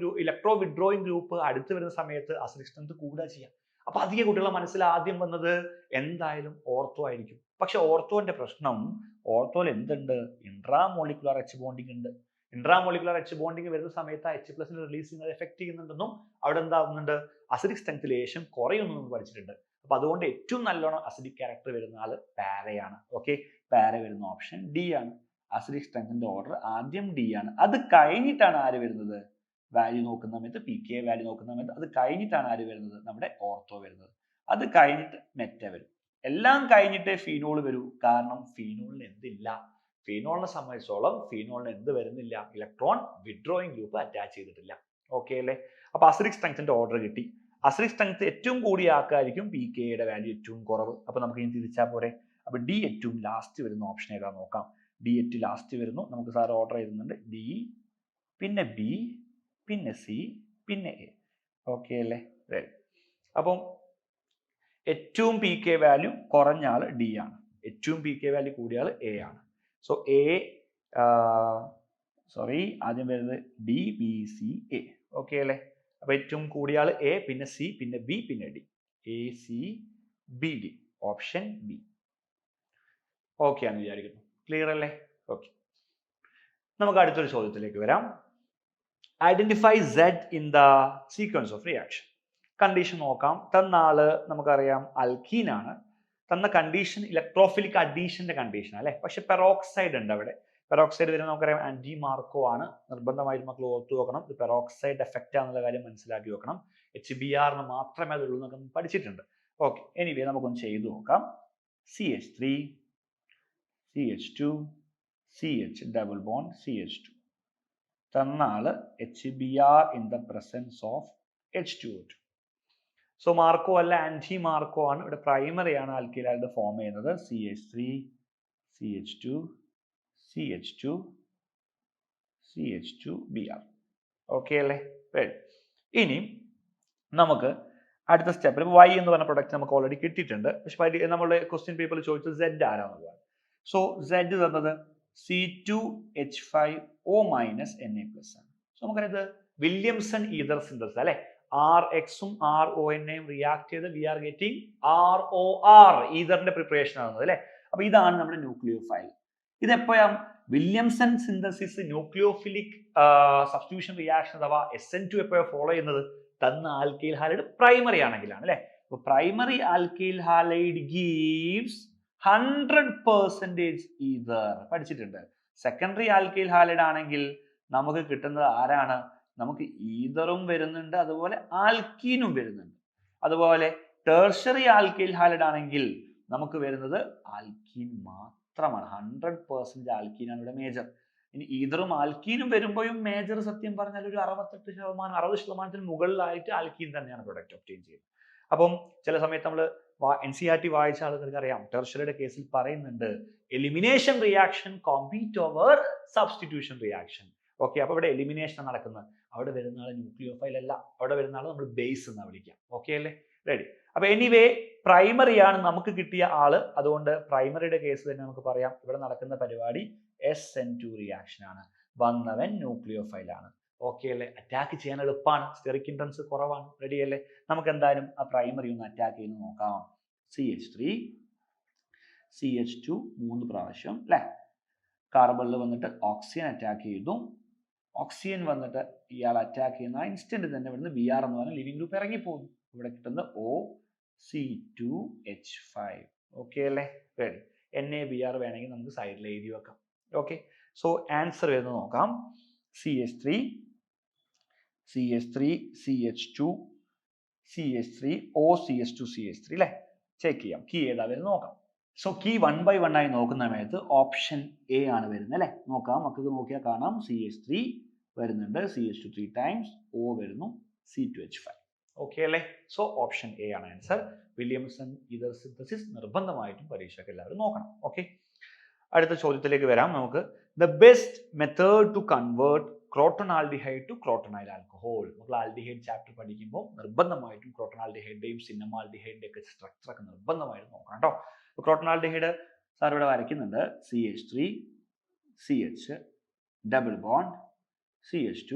വിഡ്രോയിങ് ഗ്രൂപ്പ് അടുത്ത് വരുന്ന സമയത്ത് അസിഡിക് സ്ട്രെങ്ത് കൂടുക ചെയ്യാം. അപ്പൊ അധിക കുട്ടികളുടെ മനസ്സിൽ ആദ്യം വന്നത് എന്തായാലും ഓർത്തോ ആയിരിക്കും. പക്ഷെ ഓർത്തോന്റെ പ്രശ്നം, ഓർത്തോയിൽ എന്തുണ്ട്? ഇൻട്രാമോളിക്കുലർ H ബോണ്ടിങ് ഉണ്ട്. ഇൻട്രാമോളിക്കുലർ H ബോണ്ടിങ് വരുന്ന സമയത്ത് H+ റിലീസ് ചെയ്യുന്നത് എഫക്ട് ചെയ്യുന്നുണ്ടെന്നും അവിടെ എന്താവുന്നുണ്ട്? അസിഡിക് സ്ട്രെങ്ത് ലേശം കുറയുമെന്നും നമ്മൾ പഠിച്ചിട്ടുണ്ട്. അപ്പൊ അതുകൊണ്ട് ഏറ്റവും നല്ലോണം അസിഡിക് ക്യാരക്ടർ വരുന്ന ആള് പാരയാണ്. ഓക്കെ, പാര വരുന്ന ഓപ്ഷൻ D ആണ്. അസിഡിക് സ്ട്രെങ്ത്തിന്റെ ഓർഡർ ആദ്യം D ആണ്. അത് കഴിഞ്ഞിട്ടാണ് ആര് വരുന്നത്? വാല്യൂ നോക്കുന്ന സമയത്ത് Pk വാല്യൂ നോക്കുന്ന സമയത്ത് അത് കഴിഞ്ഞിട്ടാണ് ആര് വരുന്നത്? നമ്മുടെ ഓർത്തോ വരുന്നത്. അത് കഴിഞ്ഞിട്ട് മെറ്റ വരും. എല്ലാം കഴിഞ്ഞിട്ടേ ഫീനോൾ വരൂ. കാരണം ഫീനോളിന് എന്തില്ല? ഫീനോളിനെ സംബന്ധിച്ചോളം ഫീനോളിന് എന്ത് വരുന്നില്ല? ഇലക്ട്രോൺ വിഡ്രോയിങ് ഗ്രൂപ്പ് അറ്റാച്ച് ചെയ്തിട്ടില്ല. ഓക്കെ അല്ലേ? അപ്പൊ അസിഡിക് സ്ട്രെങ്ത്തിന്റെ ഓർഡർ കിട്ടി. അസിഡിക് സ്ട്രെങ്ത് ഏറ്റവും കൂടിയ ആൾക്കായിരിക്കും Pkയുടെ വാല്യൂ ഏറ്റവും കുറവ്. അപ്പൊ നമുക്ക് ഇനി തിരിച്ചാൽ പോരെ? അപ്പൊ D ഏറ്റവും ലാസ്റ്റ് വരുന്ന ഓപ്ഷൻ ഏതാ നോക്കാം. D ഏറ്റവും ലാസ്റ്റ് വരുന്നു. നമുക്ക് സാർ ഓർഡർ ചെയ്യുന്നുണ്ട് D, പിന്നെ B, പിന്നെ C, പിന്നെ A. ഓക്കെ അല്ലേ? അപ്പം ഏറ്റവും Pk വാല്യൂ കുറഞ്ഞ ആള് D ആണ്. ഏറ്റവും Pk വാല്യൂ കൂടിയ ആള് A ആണ്. സോ ആദ്യം വരുന്നത് D, B, C, A. Okay അല്ലേ? അപ്പൊ ഏറ്റവും കൂടിയ ആള് A, പിന്നെ C, പിന്നെ B, പിന്നെ D. A, C, B, D. Option B. Okay ആണെന്ന് വിചാരിക്കുന്നു. ക്ലിയർ അല്ലേ? ഓക്കെ, നമുക്ക് അടുത്തൊരു ചോദ്യത്തിലേക്ക് വരാം. Identify Z in the sequence of reaction. Condition നോക്കാം. തന്നാള് നമുക്കറിയാം അൽക്കീൻ ആണ്. തന്ന കണ്ടീഷൻ ഇലക്ട്രോഫിലിക് അഡീഷന്റെ കണ്ടീഷൻ അല്ലെ. പക്ഷെ പെറോക്സൈഡ് ഉണ്ട് അവിടെ. പെറോക്സൈഡ് വരുന്നത് നമുക്കറിയാം ആന്റി മാർക്കോ ആണ്. നിർബന്ധമായിട്ട് മക്കൾ ഓർത്തു നോക്കണം. ഇത് പെറോക്സൈഡ് എഫക്റ്റ് ആണെന്നുള്ള കാര്യം മനസ്സിലാക്കി വെക്കണം. HBr മാത്രമേ അതുള്ളൂ എന്നൊക്കെ പഠിച്ചിട്ടുണ്ട്. ഓക്കെ, എനിവേ നമുക്കൊന്ന് ചെയ്തു നോക്കാം. CH3 CH2 CH double bond CH2 തന്നാല് HBr in the presence of H2O2. So Marko അല്ല, ആന്റി മാർക്കോ ആണ്. ഇവിടെ പ്രൈമറി ആണ് ആൽക്കൈൽ ഹാലൈഡ് ഫോം ചെയ്യുന്നത്. CH3 CH2 CH2 CH2Br. Okay അല്ലേ? ഇനി നമുക്ക് അടുത്ത സ്റ്റെപ്പിൽ Y എന്ന് പറഞ്ഞ പ്രൊഡക്റ്റ് നമുക്ക് ഓൾറെഡി കിട്ടിയിട്ടുണ്ട്. പക്ഷെ നമ്മുടെ ക്വസ്റ്റ്യൻ പേപ്പറിൽ ചോദിച്ചത് Z ആരാന്നുള്ളതാണ്. സോ Z തന്നത് C2H5O - Na+ ആണ്. സോ നമുക്കത് വില്യംസൺ ഈതർ സിന്തസിസ് അല്ലെ. RXും RONയും റിയാക്ട് ചെയ്ത് വി ആർ ഗെറ്റിംഗ് ROR ഈതറിന്റെ പ്രിപ്പറേഷൻ ആണെന്നത് അല്ലെ. അപ്പൊ ഇതാണ് നമ്മുടെ ന്യൂക്ലിയോഫൈൽ. ഇതെപ്പോഴാ Williamson synthesis nucleophilic substitution reaction അഥവാ SN2 എപ്പോഴാണ് ഫോളോ ചെയ്യുന്നത്? തന്ന ആൽക്കൈൽ ഹാലൈഡ് പ്രൈമറി ആണെങ്കിലാണ് അല്ലെ. അപ്പൊ primary alkyl halide gives 100% ether പഠിച്ചിട്ടുണ്ട്. സെക്കൻഡറി ആൽക്കൈൽ ഹാലൈഡ് ആണെങ്കിൽ നമുക്ക് കിട്ടുന്നത് ആരാണ്? നമുക്ക് ഈതറും വരുന്നുണ്ട്, അതുപോലെ ആൽക്കീനും വരുന്നുണ്ട്. അതുപോലെ ടെർഷ്യറി ആൽക്കൈൽ ഹാലൈഡ് ആണെങ്കിൽ നമുക്ക് വരുന്നത് ആൽക്കീൻ മാത്രമാണ്. 100% ആൽക്കീനാണ് ഇവിടെ മേജർ. ഇനി ഈതറും ആൽക്കീനും വരുമ്പോഴും മേജർ സത്യം പറഞ്ഞാൽ ഒരു 68% 60% മുകളിലായിട്ട് ആൽക്കീൻ തന്നെയാണ് പ്രൊഡക്റ്റ് ഒബ്റ്റെയിൻ ചെയ്യുന്നത്. അപ്പം ചില സമയത്ത് നമ്മൾ NCERT വായിച്ച ആളുകൾക്ക് അറിയാം, ടെർഷ്യറിയുടെ കേസിൽ പറയുന്നുണ്ട് elimination reaction compete over substitution reaction. Okay, അപ്പൊ ഇവിടെ എലിമിനേഷൻ നടക്കുന്നത്. അവിടെ വരുന്ന ആൾ ന്യൂക്ലിയോഫൈൽ അല്ല, അവിടെ വരുന്ന ആൾ നമ്മൾ ബേസ് എന്നാ വിളിക്കാം. ഓക്കെ അല്ലേ? റെഡി. അപ്പൊ എനിവേ പ്രൈമറി ആണ് നമുക്ക് കിട്ടിയ ആള്. അതുകൊണ്ട് പ്രൈമറിയുടെ കേസ് തന്നെ നമുക്ക് പറയാം ഇവിടെ നടക്കുന്ന പരിപാടി SN2 റിയാക്ഷൻ ആണ്. വന്നവൻ ന്യൂക്ലിയോഫൈൽ ആണ്. ഓക്കെ അല്ലേ? അറ്റാക്ക് ചെയ്യാൻ എളുപ്പമാണ്, സ്റ്റെറിക് ഇൻട്രൻസ് കുറവാണ്. റെഡി അല്ലേ? നമുക്ക് എന്തായാലും ആ പ്രൈമറി ഒന്ന് അറ്റാക്ക് ചെയ്ത് നോക്കാം. CH3 CH2 3 പ്രാവശ്യം അല്ലെ. കാർബണിൽ വന്നിട്ട് ഓക്സിജൻ അറ്റാക്ക് ചെയ്തു. ഓക്സിജൻ വന്നിട്ട് ഇയാൾ അറ്റാക്ക് ചെയ്യുന്ന ഇൻസ്റ്റന്റ് തന്നെ ഇവിടുന്ന് Br എന്ന് പറഞ്ഞ ലിവിംഗ് ഗ്രൂപ്പ് ഇറങ്ങിപ്പോകുന്നു. ഇവിടെ കിട്ടുന്നത് OC2H5. ഓക്കെ അല്ലേ? റെഡി. NaBr വേണമെങ്കിൽ നമുക്ക് സൈഡിൽ എഴുതി വെക്കാം. ഓക്കെ, സോ ആൻസർ വരുന്നത് നോക്കാം. CH3 CH2 CH3 OCH2 CH3 അല്ലേ. ചെക്ക് ചെയ്യാം കീ ഏതാ വരുന്നത് നോക്കാം. സോ കീ 1 by 1 ആയി നോക്കുന്ന സമയത്ത് ഓപ്ഷൻ A ആണ് വരുന്നത് അല്ലെ. നോക്കാം, നമുക്ക് നോക്കിയാൽ കാണാം CH3 വരുന്നുണ്ട്, CH2 3 times, O വരുന്നു, C2H5. ഓക്കെ അല്ലേ? സോ ഓപ്ഷൻ A ആണ് ആൻസർ. വില്യംസൺ ഈതർ സിന്തസിസ് നിർബന്ധമായിട്ടും പരീക്ഷയ്ക്ക് എല്ലാവരും നോക്കണം. ഓക്കെ, അടുത്ത ചോദ്യത്തിലേക്ക് വരാം നമുക്ക്. The best method to convert crotonaldehyde to crotonyl alcohol. നമ്മൾ ആൽഡിഹൈഡ് ചാപ്റ്റർ പഠിക്കുമ്പോൾ നിർബന്ധമായിട്ടും ക്രോട്ടോണാൽഡിഹൈഡിന്റെയും സിന്നമാൽഡിഹൈഡിന്റെ ഒക്കെ സ്ട്രക്ചർ ഒക്കെ നിർബന്ധമായിട്ട് നോക്കണം കേട്ടോ. ക്രോട്ടോണാൽഡിഹൈഡ് സാർ ഇവിടെ വരയ്ക്കുന്നുണ്ട്. CH3 CH double bond CH2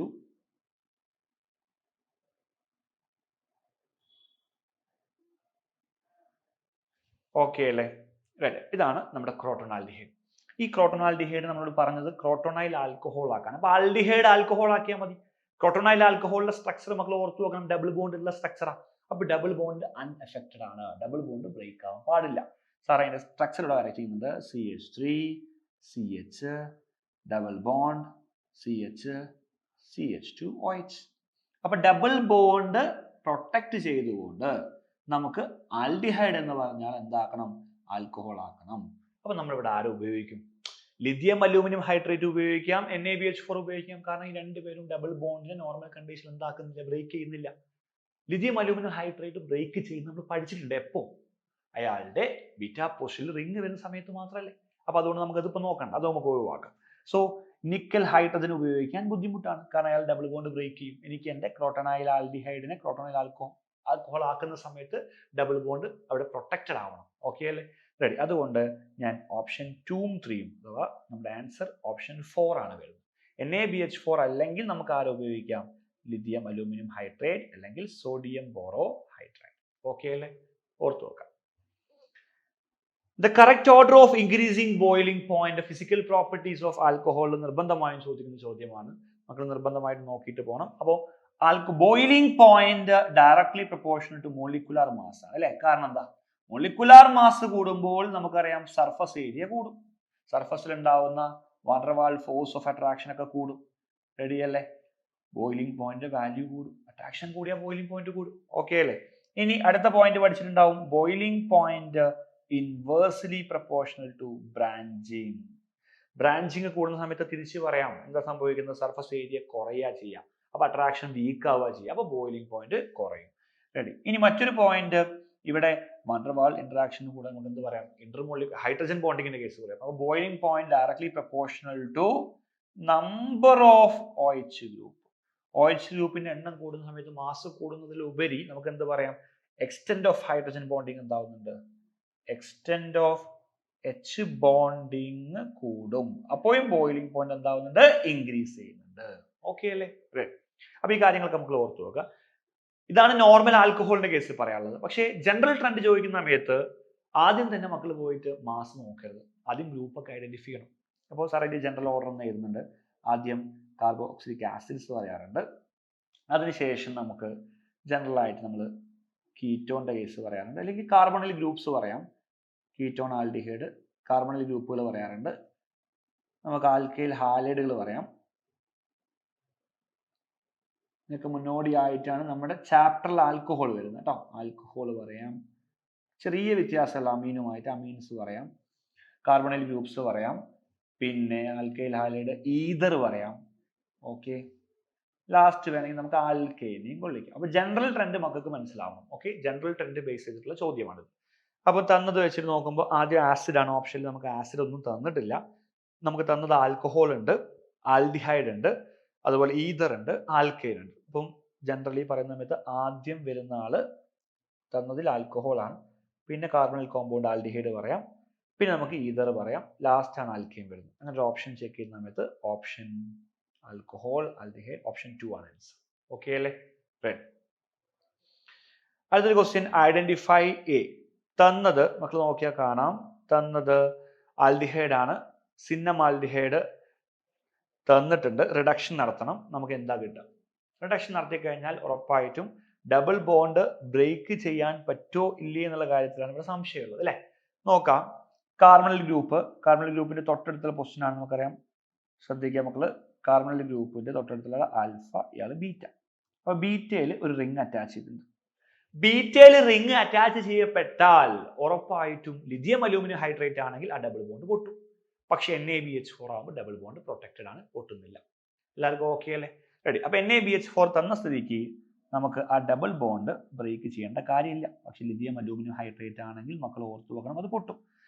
okay അല്ലേ? ഇതാണ് നമ്മുടെ ക്രോട്ടോണാൽഡിഹൈഡ്. ഈ ക്രോട്ടോണാൽഡിഹൈഡ് നമ്മളോട് പറഞ്ഞത് ക്രോട്ടോണൈൽ ആൽക്കഹോൾ ആക്കാൻ. അപ്പൊ ആൽഡിഹൈഡ് ആൽക്കഹോൾ ആക്കിയാൽ മതി. ക്രോട്ടോണൈൽ ആൽക്കഹോളിന്റെ സ്ട്രക്ചർ മക്കൾ ഓർത്തു വെക്കണം, ഡബിൾ ബോണ്ട് ഉള്ള സ്ട്രക്ചറാണ്. അപ്പൊ ഡബിൾ ബോണ്ട് അൺഎഫക്റ്റഡ് ആണ്, ഡബിൾ ബോണ്ട് ബ്രേക്ക് ആവാൻ പാടില്ല. സാർ അതിന്റെ സ്ട്രക്ചർ ഇവിടെ വരയ്ക്കുന്നത് CH3 CH double bond CH CH2OH. അപ്പൊ ഡബിൾ ബോണ്ട് പ്രൊട്ടക്ട് ചെയ്തുകൊണ്ട് നമുക്ക് ആൽഡിഹൈഡ് എന്ന് പറഞ്ഞാൽ എന്താക്കണം? ആൽക്കഹോൾ ആക്കണം. അപ്പൊ നമ്മൾ ഇവിടെ ആരും ഉപയോഗിക്കും? ലിഥിയം അലൂമിനിയം ഹൈഡ്രേറ്റ് ഉപയോഗിക്കാം, NaBH4 ഉപയോഗിക്കാം. കാരണം ഈ രണ്ടുപേരും ഡബിൾ ബോണ്ടിനെ നോർമൽ കണ്ടീഷൻ എന്താക്കുന്നില്ല, ബ്രേക്ക് ചെയ്യുന്നില്ല. ലിഥിയം അലൂമിനിയം ഹൈഡ്രേറ്റ് ബ്രേക്ക് ചെയ്യുന്നത് നമ്മൾ പഠിച്ചിട്ടുണ്ട്. എപ്പോ? അയാളുടെ ബീറ്റാ പൊസിഷനിൽ റിംഗ് വരുന്ന സമയത്ത് മാത്രമല്ലേ. അപ്പൊ അതുകൊണ്ട് നമുക്ക് അതിപ്പോ നോക്കണ്ട, അത് നമുക്ക് ഒഴിവാക്കാം. സോ നിക്കൽ ഹൈഡ്രജൻ ഉപയോഗിക്കാൻ ബുദ്ധിമുട്ടാണ്, കാരണം അയാൾ ഡബിൾ ബോണ്ട് ബ്രേക്ക് ചെയ്യും. എനിക്ക് എന്റെ ക്രോട്ടോണൈൽ ആൽഡിഹൈഡിനെ ക്രോട്ടോണൈൽ ആൽക്കഹോൾ ആക്കുന്ന സമയത്ത് ഡബിൾ ബോണ്ട് അവിടെ പ്രൊട്ടക്റ്റഡ് ആവണം. ഓക്കെ അല്ലേ? റെഡി. അതുകൊണ്ട് ഞാൻ ഓപ്ഷൻ 2ഉം 3ഉം അഥവാ നമ്മുടെ ആൻസർ ഓപ്ഷൻ 4 ആണ് വരുന്നത്. NaBH4 അല്ലെങ്കിൽ നമുക്ക് ആരോ ഉപയോഗിക്കാം? ലിഥിയം അലൂമിനിയം ഹൈഡ്രേറ്റ് അല്ലെങ്കിൽ സോഡിയം ബോറോ ഹൈഡ്രേറ്റ്. ഓക്കെ അല്ലേ? ഓർത്തു നോക്കാം. The correct order of increasing boiling point, physical properties of alcohol നിർബന്ധമായും ചോദിക്കുന്ന ചോദ്യമാണ്. മക്കൾ നിർബന്ധമായിട്ട് നോക്കിയിട്ട് പോകണം. അപ്പോൾ boiling point directly proportional to molecular mass ആണ് അല്ലെ. കാരണം എന്താ? മോളിക്കുലാർ മാസ് കൂടുമ്പോൾ നമുക്കറിയാം സർഫസ് ഏരിയ കൂടും. സർഫസിൽ ഉണ്ടാവുന്ന വാണ്ടർവാൾ ഫോഴ്സ് ഓഫ് അട്രാക്ഷൻ ഒക്കെ കൂടും. റെഡി അല്ലേ? ബോയിലിംഗ് പോയിന്റ് വാല്യൂ കൂടും. അട്രാക്ഷൻ കൂടിയാൽ ബോയിലിംഗ് പോയിന്റ് കൂടും. ഓക്കെ അല്ലേ? ഇനി അടുത്ത പോയിന്റ് പഠിച്ചിട്ടുണ്ടാവും. Boiling point inversely proportional to branching. Branching കൂടുന്ന സമയത്ത് തിരിച്ചു പറയാം എന്താ സംഭവിക്കുന്നത്? സർഫസ് ഏരിയ കുറയുക ചെയ്യാം. അപ്പൊ അട്രാക്ഷൻ വീക്ക് ആവുക ചെയ്യാം. അപ്പൊ ബോയിലിംഗ് പോയിന്റ് കുറയും. റെഡി. ഇനി മറ്റൊരു പോയിന്റ് ഇവിടെ വാണ്ടർവാൾ ഇന്ററാക്ഷൻ കൂടെ നമുക്ക് എന്ത് പറയാം? ഹൈഡ്രജൻ ബോണ്ടിങ്ങിന്റെ കേസ് പറയാം. അപ്പൊ boiling point directly proportional to number of OH group. OH ഗ്രൂപ്പിന്റെ എണ്ണം കൂടുന്ന സമയത്ത് മാസ് കൂടുന്നതിലുപരി നമുക്ക് എന്ത് പറയാം? എക്സ്റ്റെന്റ് ഓഫ് ഹൈഡ്രജൻ ബോണ്ടിങ് എന്താവുന്നുണ്ട്? എക്സ്റ്റെന്റ് ഓഫ് H ബോണ്ടിങ് കൂടും. അപ്പോഴും ബോയിലിംഗ് പോയിന്റ് എന്താവുന്നുണ്ട്? ഇൻക്രീസ് ചെയ്യുന്നുണ്ട്. ഓക്കെ അല്ലേ? അപ്പൊ ഈ കാര്യങ്ങളൊക്കെ നമുക്ക് ഓർത്തു നോക്കുക. ഇതാണ് നോർമൽ ആൽക്കഹോളിന്റെ കേസിൽ പറയാനുള്ളത്. പക്ഷേ ജനറൽ ട്രെൻഡ് ചോദിക്കുന്ന സമയത്ത് ആദ്യം തന്നെ മക്കൾ പോയിട്ട് മാസ് നോക്കരുത്. ആദ്യം ഗ്രൂപ്പൊക്കെ ഐഡന്റിഫൈ ചെയ്യണം. അപ്പോൾ സാർ അതിന്റെ ജനറൽ ഓർഡർ എന്ന് എഴുതുന്നുണ്ട്. ആദ്യം കാർബോക്സിലിക് ആസിഡ്സ് പറയാറുണ്ട്. അതിനുശേഷം നമുക്ക് ജനറൽ ആയിട്ട് നമ്മൾ കീറ്റോണിന്റെ കേസ് പറയാറുണ്ട്. അല്ലെങ്കിൽ കാർബണിൽ ഗ്രൂപ്പ്സ് പറയാം. കീറ്റോൺ, ആൽഡിഹൈഡ്, കാർബണിൽ ഗ്രൂപ്പുകൾ പറയാറുണ്ട്. നമുക്ക് ആൽക്കൈൽ ഹാലൈഡുകൾ പറയാം. ഇതിനൊക്കെ മുന്നോടിയായിട്ടാണ് നമ്മുടെ ചാപ്റ്ററിൽ ആൽക്കഹോൾ വരുന്നത് കേട്ടോ. ആൽക്കഹോൾ പറയാം. ചെറിയ വ്യത്യാസമുള്ള അമീനുമായിട്ട് അമീൻസ് പറയാം. കാർബണൈൽ ഗ്രൂപ്പ്സ് പറയാം. പിന്നെ ആൽക്കൈൽ ഹാലൈഡ് ഈതർ പറയാം. ഓക്കെ. ലാസ്റ്റ് വേണമെങ്കിൽ നമുക്ക് ആൽക്കൈനെയും കൊള്ളിക്കാം. അപ്പൊ ജനറൽ ട്രെൻഡ് മക്കൾക്ക് മനസ്സിലാവും. ഓക്കെ. ജനറൽ ട്രെൻഡ് ബേസ് ചെയ്തിട്ടുള്ള ചോദ്യമാണ്. അപ്പൊ തന്നത് വെച്ചിട്ട് നോക്കുമ്പോൾ ആദ്യം ആസിഡ് ആണ് ഓപ്ഷനിൽ. നമുക്ക് ആസിഡ് ഒന്നും തന്നിട്ടില്ല. നമുക്ക് തന്നത് ആൽക്കഹോൾ ഉണ്ട്, ആൽഡിഹൈഡ് ഉണ്ട്, അതുപോലെ ഈതർ ഉണ്ട്, ആൽക്കൈൻ ഉണ്ട്. അപ്പം ജനറലി പറയുന്ന സമയത്ത് ആദ്യം വരുന്ന ആള് തന്നതിൽ ആൽക്കഹോൾ ആണ്. പിന്നെ കാർബണിൽ കോമ്പൗണ്ട് ആൽഡിഹൈഡ് പറയാം. പിന്നെ നമുക്ക് ഈതർ പറയാം. ലാസ്റ്റ് ആണ് ആൽക്കൈൻ വരുന്നത്. അങ്ങനെ ഒരു ഓപ്ഷൻ ചെക്ക് ചെയ്യുന്ന സമയത്ത് ഓപ്ഷൻ ആൽക്കഹോൾ, ആൽഡിഹൈഡ്, ഓപ്ഷൻ 2 ആണ് ആൻസർ. ഓക്കെ അല്ലേ? അടുത്തൊരു ക്വസ്റ്റ്യൻ, ഐഡന്റിഫൈ എ. തന്നത് മക്കൾ നോക്കിയാൽ കാണാം. തന്നത് ആൽഡിഹൈഡ് ആണ്. സിന്നമാൽഡിഹൈഡ് തന്നിട്ടുണ്ട്. റിഡക്ഷൻ നടത്തണം. നമുക്ക് എന്താ കിട്ടുക? റിഡക്ഷൻ നടത്തി കഴിഞ്ഞാൽ ഉറപ്പായിട്ടും ഡബിൾ ബോണ്ട് ബ്രേക്ക് ചെയ്യാൻ പറ്റോ ഇല്ലേ എന്നുള്ള കാര്യത്തിലാണ് ഇവിടെ സംശയമുള്ളത് അല്ലെ? നോക്കാം. കാർബണിൽ ഗ്രൂപ്പിന്റെ തൊട്ടടുത്തുള്ള പൊസിഷൻ ആണ് നമുക്കറിയാം. ശ്രദ്ധിക്കുക മക്കള്. കാർബണിൽ ഗ്രൂപ്പിന്റെ തൊട്ടടുത്തുള്ള ആൽഫ, ഇയാൾ ബീറ്റ. അപ്പൊ ബീറ്റയിൽ ഒരു റിംഗ് അറ്റാച്ച് ചെയ്തിട്ടുണ്ട്. ബീറ്റയിൽ റിംഗ് അറ്റാച്ച് ചെയ്യപ്പെട്ടാൽ ഉറപ്പായിട്ടും ലിഥിയം അലൂമിനിയം ഹൈഡ്രേറ്റ് ആണെങ്കിൽ ആ ഡബിൾ ബോണ്ട് പൊട്ടും. പക്ഷെ NaBH4 ആകുമ്പോൾ ഡബിൾ ബോണ്ട് പ്രൊട്ടക്റ്റഡ് ആണ്, പൊട്ടുന്നില്ല. എല്ലാവർക്കും ഓക്കെ അല്ലേ? റെഡി. അപ്പൊ NaBH4 തന്ന സ്ഥിതിക്ക് നമുക്ക് ആ ഡബിൾ ബോണ്ട് ബ്രേക്ക് ചെയ്യേണ്ട കാര്യമില്ല. പക്ഷെ ലിഥിയം അലൂമിനിയം ഹൈഡ്രേറ്റ് ആണെങ്കിൽ മക്കൾ ഓർത്തു വെക്കണം, അത് പൊട്ടും.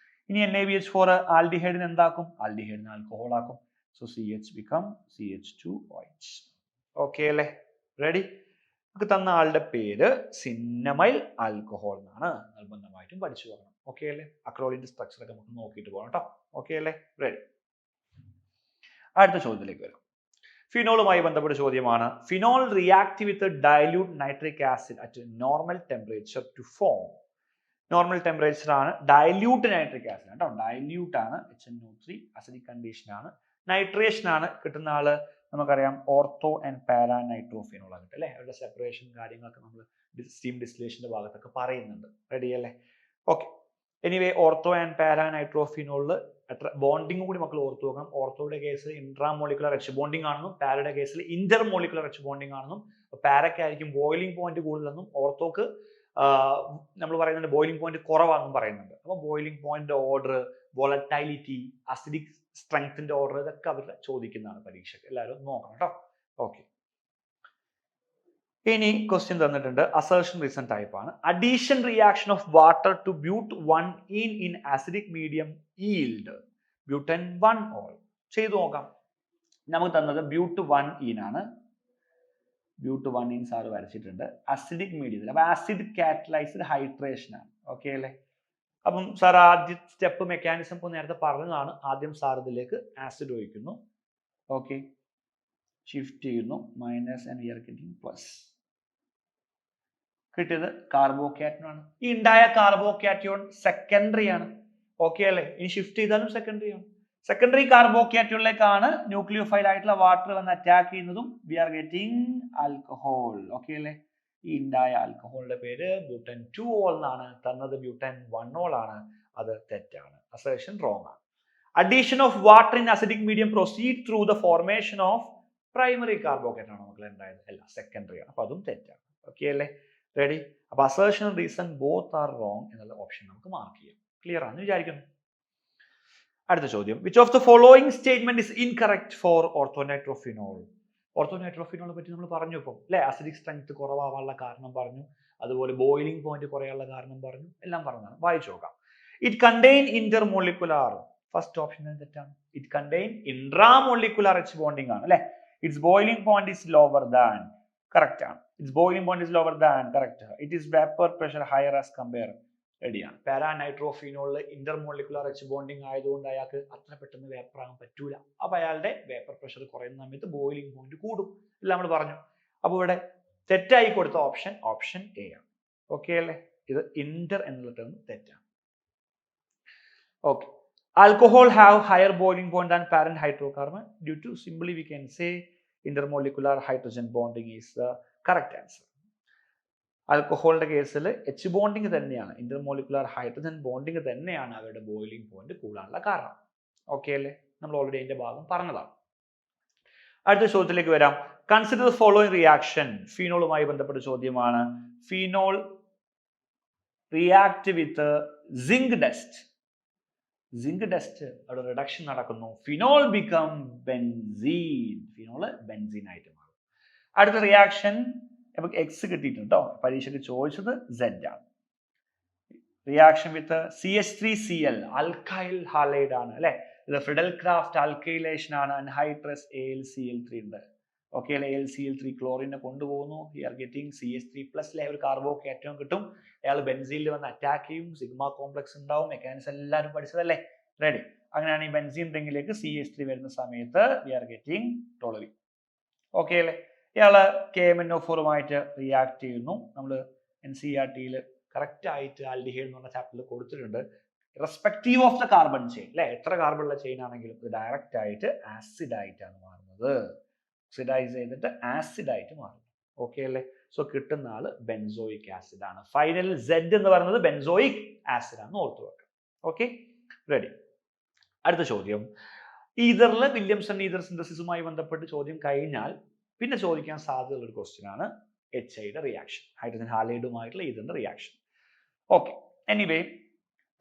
ഇനി NaBH4 ആൽഡിഹൈഡിന് എന്താക്കും? ആൽഡിഹൈഡിന് ആൽക്കഹോൾ ആക്കും. So CH become CH2OH. Okay അല്ലേ? റെഡി. നമുക്ക് തന്ന ആളുടെ പേര് സിന്നമൈൽ ആൽക്കഹോൾ എന്നാണ്. നിർബന്ധമായിട്ടും പഠിച്ചു പോകണം. ഓക്കെ അല്ലേ? അക്രോളിന്റെ സ്ട്രക്ചർ ഒക്കെ നമുക്ക് നോക്കിയിട്ട് പോകണം കേട്ടോ. ഓക്കെ അല്ലേ? റെഡി. അടുത്ത ചോദ്യത്തിലേക്ക് വരാം. ഫിനോളുമായി ബന്ധപ്പെട്ട ചോദ്യമാണ്. Phenol react with dilute nitric acid at normal temperature to form. Normal temperature ആണ്. ഡൈല്യൂട്ട് നൈട്രിക് ആസിഡ് കേട്ടോ. ഡൈല്യൂട്ട് ആണ്. HNO3 അസിഡിക് കണ്ടീഷൻ ആണ്. നൈട്രേഷൻ ആണ്. കിട്ടുന്ന ആള് നമുക്കറിയാം ഓർത്തോ ആൻഡ് പാരാ നൈട്രോഫിനോൾ ആകട്ടെ അല്ലെ? അവരുടെ സെപ്പറേഷൻ കാര്യങ്ങളൊക്കെ നമ്മൾ സ്റ്റീം ഡിസ്റ്റിലേഷന്റെ ഭാഗത്തൊക്കെ പറയുന്നുണ്ട്. റെഡി അല്ലേ? Okay. Anyway ortho and para നൈട്രോഫിനോളിൽ ബോണ്ടിങ് കൂടി മക്കൾ ഓർത്തു നോക്കണം. ഓർത്തോയുടെ കേസിൽ ഇൻട്രാമോളിക്കുലർ എച്ച് ബോണ്ടിങ് ആണെന്നും പാരയുടെ കേസിൽ ഇന്റർമോളിക്കുലർ എച്ച് ബോണ്ടിങ് ആണെന്നും പാരയ്ക്കായിരിക്കും ബോയിലിംഗ് പോയിന്റ് കൂടുതലെന്നും ഓർത്തോക്ക് നമ്മൾ പറയുന്നുണ്ട് ബോയിലിംഗ് പോയിന്റ് കുറവാണെന്നും പറയുന്നുണ്ട്. അപ്പോൾ boiling point order, volatility, acidic സ്ട്രെങ്ത്തിന്റെ ഓർഡർ, ഇതൊക്കെ അവരുടെ ചോദിക്കുന്നതാണ് പരീക്ഷയ്ക്ക്. എല്ലാവരും നോക്കണം കേട്ടോ. ഓക്കെ. ഇനി ക്വസ്റ്റ്യൻ തന്നിട്ടുണ്ട്. അസർഷൻ റീസൺ ടൈപ്പ് ആണ്. Addition reaction of water to but 1 in acidic medium yield butan 1 ol. ചെയ്തു നോക്കാം. നമുക്ക് തന്നത് ബ്യൂട്ട് 1 ആണ്. ബ്യൂട്ട് 1 സാറ് വരച്ചിട്ടുണ്ട് അസിഡിക് മീഡിയത്തിൽ. അപ്പൊ ആസിഡ് കാറ്റലൈസ്ഡ് ഹൈഡ്രേഷൻ ആണ്. ഓക്കെ അല്ലേ? അപ്പം സാർ ആദ്യ സ്റ്റെപ്പ് മെക്കാനിസം ഇപ്പോൾ നേരത്തെ പറഞ്ഞതാണ്. ആദ്യം സാർ ഇതിലേക്ക് ആസിഡ് ഒഴിക്കുന്നു. ഓക്കെ. ഷിഫ്റ്റ് ചെയ്യുന്നു. Minus and we are getting plus. കിട്ടിയത് കാർബോകാറ്റോൺ ആണ്. ഈ ഉണ്ടായ കാർബോകാറ്റോൺ സെക്കൻഡറി ആണ്. ഓക്കെ അല്ലേ? ഇനി ഷിഫ്റ്റ് ചെയ്താലും സെക്കൻഡറി ആണ്. സെക്കൻഡറി കാർബോകാറ്റോണിലേക്കാണ് ന്യൂക്ലിയോഫൈൽ ആയിട്ടുള്ള വാട്ടർ വന്ന് അറ്റാക്ക് ചെയ്യുന്നതും we are getting alcohol. Okay അല്ലേ? ഈ ഉണ്ടായ ആൽക്കഹോളിന്റെ പേര് ബ്യൂട്ടൻ 2-ol എന്നാണ്. തന്നത് ബ്യൂട്ടൻ 1-ol ആണ്. അത് തെറ്റാണ്. അസേർഷൻ റോങ് ആണ്. Addition of water in acidic medium proceed through the formation of primary carbohydrate ആണ് മക്കളെ ഉണ്ടായത്. അല്ല, സെക്കൻഡറി ആണ്. അപ്പൊ അതും തെറ്റാണ്. ഓക്കെ അല്ലേ? റെഡി? അപ്പൊ assertion reason both are wrong എന്നുള്ള ഓപ്ഷൻ നമുക്ക് മാർക്ക് ചെയ്യാം. ക്ലിയർ ആണെന്ന് വിചാരിക്കുന്നു. അടുത്ത ചോദ്യം, which of the following statement is incorrect for orthonitrophenol? ഓർത്തോനൈട്രോഫിനോളെ പറ്റി നമ്മൾ പറഞ്ഞു ഇപ്പം അല്ലെ. അസിഡിക് സ്ട്രെങ്ത് കുറവാകാനുള്ള കാരണം പറഞ്ഞു, അതുപോലെ ബോയിലിംഗ് പോയിന്റ് കുറയാനുള്ള കാരണം പറഞ്ഞു, എല്ലാം പറഞ്ഞതാണ്. വായിച്ചു നോക്കാം. It contain intermolecular. First option തെറ്റാണ്. It contain intramolecular H bonding ആണ് അല്ലെ. Its boiling point is lower than. Correct ആണ്. Its boiling point is lower than. Correct. It is vapour pressure higher as compare. റെഡിയാണ്. പാരാനൈട്രോഫിനോളിൽ intermolecular H bonding ആയതുകൊണ്ട് അയാൾക്ക് അത്ര പെട്ടെന്ന് വേപ്പർ ആകാൻ പറ്റൂല. അപ്പൊ അയാളുടെ വേപ്പർ പ്രഷർ കുറയുന്ന സമയത്ത് ബോയിലിംഗ് പോയിന്റ് കൂടും. എല്ലാം നമ്മൾ പറഞ്ഞു. അപ്പൊ ഇവിടെ തെറ്റായി കൊടുത്ത ഓപ്ഷൻ എ ആണ്. ഓക്കെ അല്ലേ? ഇത് ഇന്റർ എന്നുള്ള ടേം തെറ്റാണ്. Okay. Alcohol have higher boiling point than parent hydrocarbon due to simply we can say intermolecular hydrogen bonding is the correct answer. ആൽക്കഹോളിന്റെ കേസിൽ എച്ച് ബോണ്ടിങ് തന്നെയാണ്, ഇന്റർമോളിക്കുലാർ ഹൈഡ്രജൻ ബോണ്ടിങ് തന്നെയാണ് അവരുടെ boiling point കൂടാനുള്ള കാരണം. Okay അല്ലേ? നമ്മൾ already അതിന്റെ ഭാഗം പറഞ്ഞതാണ്. അടുത്ത ചോദ്യത്തിലേക്ക് വരാം. Consider the following reaction. ഫീനോളുമായി ബന്ധപ്പെട്ട ചോദ്യമാണ്. Phenol react with zinc dust. Zinc dust അവിടെ റിഡക്ഷൻ നടക്കുന്നു. Phenol become benzene. Phenol benzene ആയിട്ട് മാറും. അടുത്ത റിയാക്ഷൻ നമുക്ക് എക്സ് കിട്ടിയിട്ടുണ്ട്. പരീക്ഷയ്ക്ക് ചോദിച്ചത് Z ആണ്. Reaction with CH3Cl alkyl halide ആണ് അല്ലെ. ഇത് ഫ്രിഡൽ ക്രാഫ്റ്റ് ആൽക്കൈലേഷൻ ആണ്. അൻഹൈഡ്രസ് AlCl3 ഉണ്ട്. ഓക്കെ അല്ലെ. AlCl3 ക്ലോറിനെ കൊണ്ടുപോകുന്നു. വി ആർ ഗെറ്റിംഗ് CH3+ ഒരു കാർബോക്കേറ്റവും കിട്ടും. അയാൾ ബെൻസീനിൽ വന്ന് അറ്റാക്ക് ചെയ്യും. സിഗ്മ കോംപ്ലക്സ് ഉണ്ടാവും. മെക്കാനിസം എല്ലാവരും പഠിച്ചതല്ലേ. റെഡി? അങ്ങനെയാണ് ഈ ബെൻസീൻ റിംഗിലേക്ക് CH3 വരുന്ന സമയത്ത് വി ആർ ഗെറ്റിംഗ് ടോളറിൻ. ഓക്കെ അല്ലേ? ഇയാള് KMnO4 റിയാക്ട് ചെയ്യുന്നു. നമ്മൾ NCERT-യിൽ കറക്റ്റ് ആയിട്ട് ആൽഡിഹൈഡ് എന്ന് പറഞ്ഞ ചാപ്റ്ററിൽ കൊടുത്തിട്ടുണ്ട്. Respective of the carbon chain അല്ലെ. എത്ര കാർബണുള്ള ചെയിൻ ആണെങ്കിലും ഇത് ഡയറക്റ്റ് ആയിട്ട് ആസിഡ് ആയിട്ടാണ് മാറുന്നത്. ഓക്സിഡൈസ് ചെയ്തിട്ട് ആസിഡ് ആയിട്ട് മാറും. ഓക്കെ അല്ലേ? സോ കിട്ടുന്ന ആള് ബെൻസോയിക് ആസിഡ് ആണ്. ഫൈനൽ Z എന്ന് പറയുന്നത് ബെൻസോയിക് ആസിഡ് ആണ്. ഓർത്തു വെക്കാം. Okay, ready? അടുത്ത ചോദ്യം, ഈതറിലെ വില്യംസൺ ഈതർ സിന്തസിസുമായി ബന്ധപ്പെട്ട് ചോദ്യം കഴിഞ്ഞാൽ പിന്നെ ചോദിക്കാൻ സാധ്യതയുള്ള ഒരു ക്വസ്റ്റ്യൻ ആണ് HIയുടെ റിയാക്ഷൻ, ഹൈഡ്രജൻ ഹാലൈഡുമായിട്ടുള്ള ഈതറിന്റെ റിയാക്ഷൻ. ഓക്കെ, എനിവേ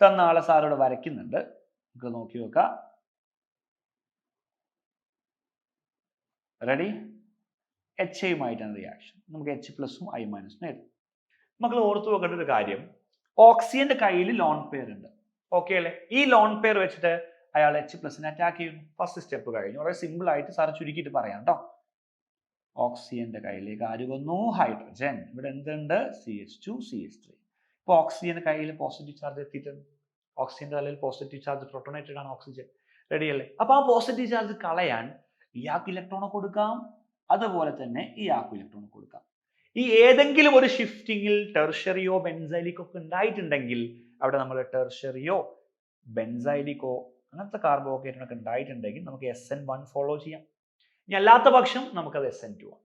തന്ന ആളെ സാറോട് വരയ്ക്കുന്നുണ്ട്. നമുക്ക് നോക്കി നോക്കാം. റെഡി? HIയുമായിട്ടാണ് റിയാക്ഷൻ. നമുക്ക് H+ഉം I- എഴുതും. മക്കൾ ഓർത്തു വെക്കേണ്ട ഒരു കാര്യം, ഓക്സിജന്റെ കയ്യിൽ ലോൺ പെയർ ഉണ്ട്. ഓക്കെ അല്ലേ? ഈ ലോൺ പെയർ വെച്ചിട്ട് അയാൾ H+നെ അറ്റാക്ക് ചെയ്യുന്നു. ഫസ്റ്റ് സ്റ്റെപ്പ് കഴിഞ്ഞു. വളരെ സിമ്പിൾ ആയിട്ട് സാർ ചുരുക്കിയിട്ട് പറയാം കേട്ടോ. ഓക്സിജന്റെ കയ്യിലേക്ക് ആര് വന്നു? ഹൈഡ്രജൻ. ഇവിടെ എന്തുണ്ട്? CH2 CH3. ഇപ്പൊ ഓക്സിജന്റെ കയ്യിൽ പോസിറ്റീവ് ചാർജ് എത്തിയിട്ടുണ്ട്. ഓക്സിജന്റെ തലയിൽ പോസിറ്റീവ് ചാർജ് പ്രൊട്ടോണേറ്റഡ് ആണ് ഓക്സിജൻ. റെഡി അല്ലേ? അപ്പൊ ആ പോസിറ്റീവ് ചാർജ് കളയാൻ ഇയാൾക്ക് ഇലക്ട്രോൺ കൊടുക്കാം, അതുപോലെ തന്നെ ഇയാൾക്ക് ഇലക്ട്രോൺ കൊടുക്കാം. ഈ ഏതെങ്കിലും ഒരു ഷിഫ്റ്റിങ്ങിൽ ടെർഷ്യറിയോ ബെൻസൈലിക്കോ ഒക്കെ ഉണ്ടായിട്ടുണ്ടെങ്കിൽ അവിടെ നമ്മൾ ടെർഷ്യറിയോ ബെൻസൈലിക്കോ അങ്ങനത്തെ കാർബോഹൈഡ്രേറ്റ് ഉണ്ടായിട്ടുണ്ടെങ്കിൽ നമുക്ക് SN1 ഫോളോ ചെയ്യാം. ഇനി അല്ലാത്ത പക്ഷം നമുക്കത് SN2 ആണ്.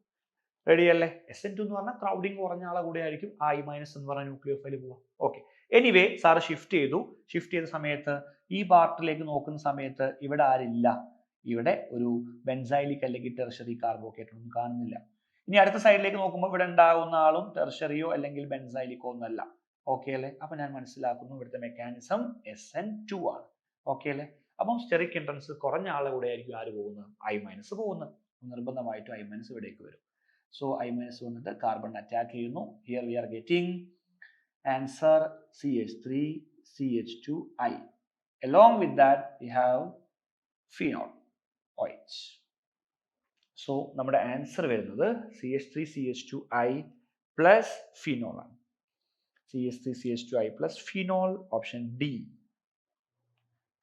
റെഡി അല്ലേ? SN2 എന്ന് പറഞ്ഞാൽ ക്രൗഡിങ് കുറഞ്ഞ ആളെ കൂടെ ആയിരിക്കും. I- എന്ന് പറഞ്ഞ ന്യൂക്ലിയോഫൈൽ പോവാം. ഓക്കെ, എനിവേ സാറ് ഷിഫ്റ്റ് ചെയ്ത സമയത്ത് ഈ പാർട്ടിലേക്ക് നോക്കുന്ന സമയത്ത് ഇവിടെ ആരില്ല. ഇവിടെ ഒരു ബെൻസൈലിക് അല്ലെങ്കിൽ ടെർഷ്യറി കാർബോഹൈഡ്രേറ്റ് ഒന്നും കാണുന്നില്ല. ഇനി അടുത്ത സൈഡിലേക്ക് നോക്കുമ്പോൾ ഇവിടെ ഉണ്ടാകുന്ന ആളും ടെർഷ്യറിയോ അല്ലെങ്കിൽ ബെൻസൈലിക്കോ ഒന്നല്ല. ഓക്കെ അല്ലേ? അപ്പൊ ഞാൻ മനസ്സിലാക്കുന്നു ഇവിടുത്തെ മെക്കാനിസം SN2 ആണ്. ഓക്കെ അല്ലേ? അപ്പം സ്റ്റെറിക് എൻട്രൻസ് കുറഞ്ഞ ആളെ കൂടെ ആയിരിക്കും ആര് പോകുന്നത്? I- പോകുന്നത്. നിർബന്ധമായിട്ടും I- ഇവിടേക്ക് വരും. സോ I- വന്നിട്ട് കാർബൺ അറ്റാക്ക് ചെയ്യുന്നു. Here we are getting answer CH3 CH2I. Along with that we have phenol OH. So നമ്മുടെ ആൻസർ വരുന്നത് CH3 CH2I പ്ലസ് ഫിനോൾ ആണ്. CH3 CH2I plus phenol, option D.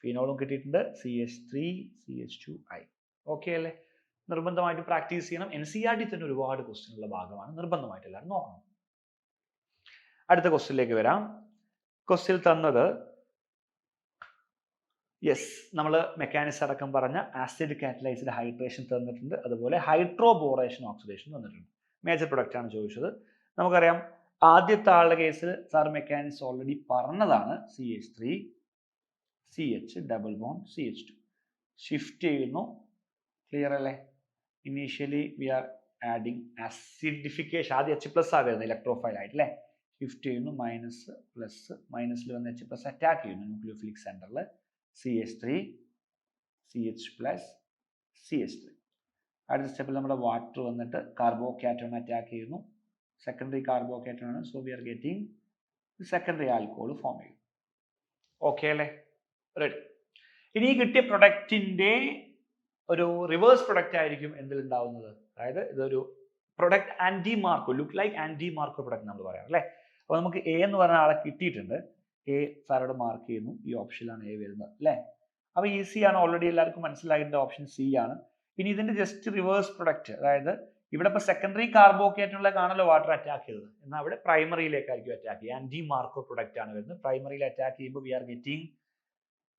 ഫിനോളും കിട്ടിയിട്ടുണ്ട്, CH3 CH2I. Okay അല്ലേ? നിർബന്ധമായിട്ട് practice ചെയ്യണം. NCERT തന്നെ ഒരുപാട് ക്വസ്റ്റ്യൻ ഉള്ള ഭാഗമാണ്. നിർബന്ധമായിട്ട് എല്ലാവരും നോക്കണം. അടുത്ത ക്വസ്റ്റ്യനിലേക്ക് വരാം. ക്വസ്റ്റ്യൻ തന്നത് നമ്മൾ മെക്കാനിക്സ് അടക്കം പറഞ്ഞ ആസിഡ് കാറ്റലൈസ്ഡ് ഹൈഡ്രേഷൻ തന്നിട്ടുണ്ട്, അതുപോലെ ഹൈഡ്രോബോറേഷൻ ഓക്സിഡേഷൻ തന്നിട്ടുണ്ട്. മേജർ പ്രൊഡക്റ്റ് ആണ് ചോദിച്ചത്. നമുക്കറിയാം ആദ്യത്തെ ആളുടെ കേസിൽ സാർ മെക്കാനിക്സ് ഓൾറെഡി പറഞ്ഞതാണ്. CH3 CH double bond CH2 shift ചെയ്യുന്നു. ക്ലിയർ അല്ലേ? Initially V are adding acidification. ആദ്യം H+ ആകുന്നത് ഇലക്ട്രോഫൈൽ ആയിട്ട് അല്ലേ? ഷിഫ്റ്റ് ചെയ്യുന്നു. മൈനസ് പ്ലസ്, മൈനസിൽ വന്ന് H+ അറ്റാക്ക് ചെയ്യുന്നു ന്യൂക്ലിയോഫിലിക് സെന്ററിൽ. CH3 CH+, CH3. അടുത്ത സ്റ്റെപ്പിൽ നമ്മുടെ വാട്ടർ വന്നിട്ട് കാർബോകാറ്റോൺ അറ്റാക്ക് ചെയ്യുന്നു. സെക്കൻഡറി കാർബോകാറ്റോൺ ആണ്. So we are getting secondary alcohol form ചെയ്യും. ഓക്കെ അല്ലേ? റെഡി. ഇനി ഈ കിട്ടിയ പ്രൊഡക്റ്റിന്റെ ഒരു റിവേഴ്സ് പ്രൊഡക്റ്റ് ആയിരിക്കും എന്തിലുണ്ടാവുന്നത്. അതായത് ഇതൊരു product anti Marko, look like anti Marko product നമ്മൾ പറയാം അല്ലേ? അപ്പോൾ നമുക്ക് എ എന്ന് പറഞ്ഞ ആളെ കിട്ടിയിട്ടുണ്ട്. എ സാറോട് മാർക്ക് ചെയ്യുന്നു. ഈ ഓപ്ഷനിലാണ് എ വരുന്നത് അല്ലേ? അപ്പോൾ ഈസി ആണ്, ഓൾറെഡി എല്ലാവർക്കും മനസ്സിലായിട്ട് ഓപ്ഷൻ സി ആണ്. ഇനി ഇതിന്റെ ജസ്റ്റ് റിവേഴ്സ് പ്രൊഡക്റ്റ്, അതായത് ഇവിടെ ഇപ്പോൾ സെക്കൻഡറി കാർബോക്കേറ്റോണിലേക്കാണല്ലോ വാട്ടർ അറ്റാക്ക് ചെയ്തത്, എന്നാൽ അവിടെ പ്രൈമറിയിലേക്കായിരിക്കും അറ്റാക്ക് ചെയ്യുക. ആന്റി മാർക്കോ പ്രൊഡക്റ്റ് ആണ് വരുന്നത്. പ്രൈമറിയിൽ അറ്റാക്ക് ചെയ്യുമ്പോൾ വി ആർ ഗെറ്റിംഗ്,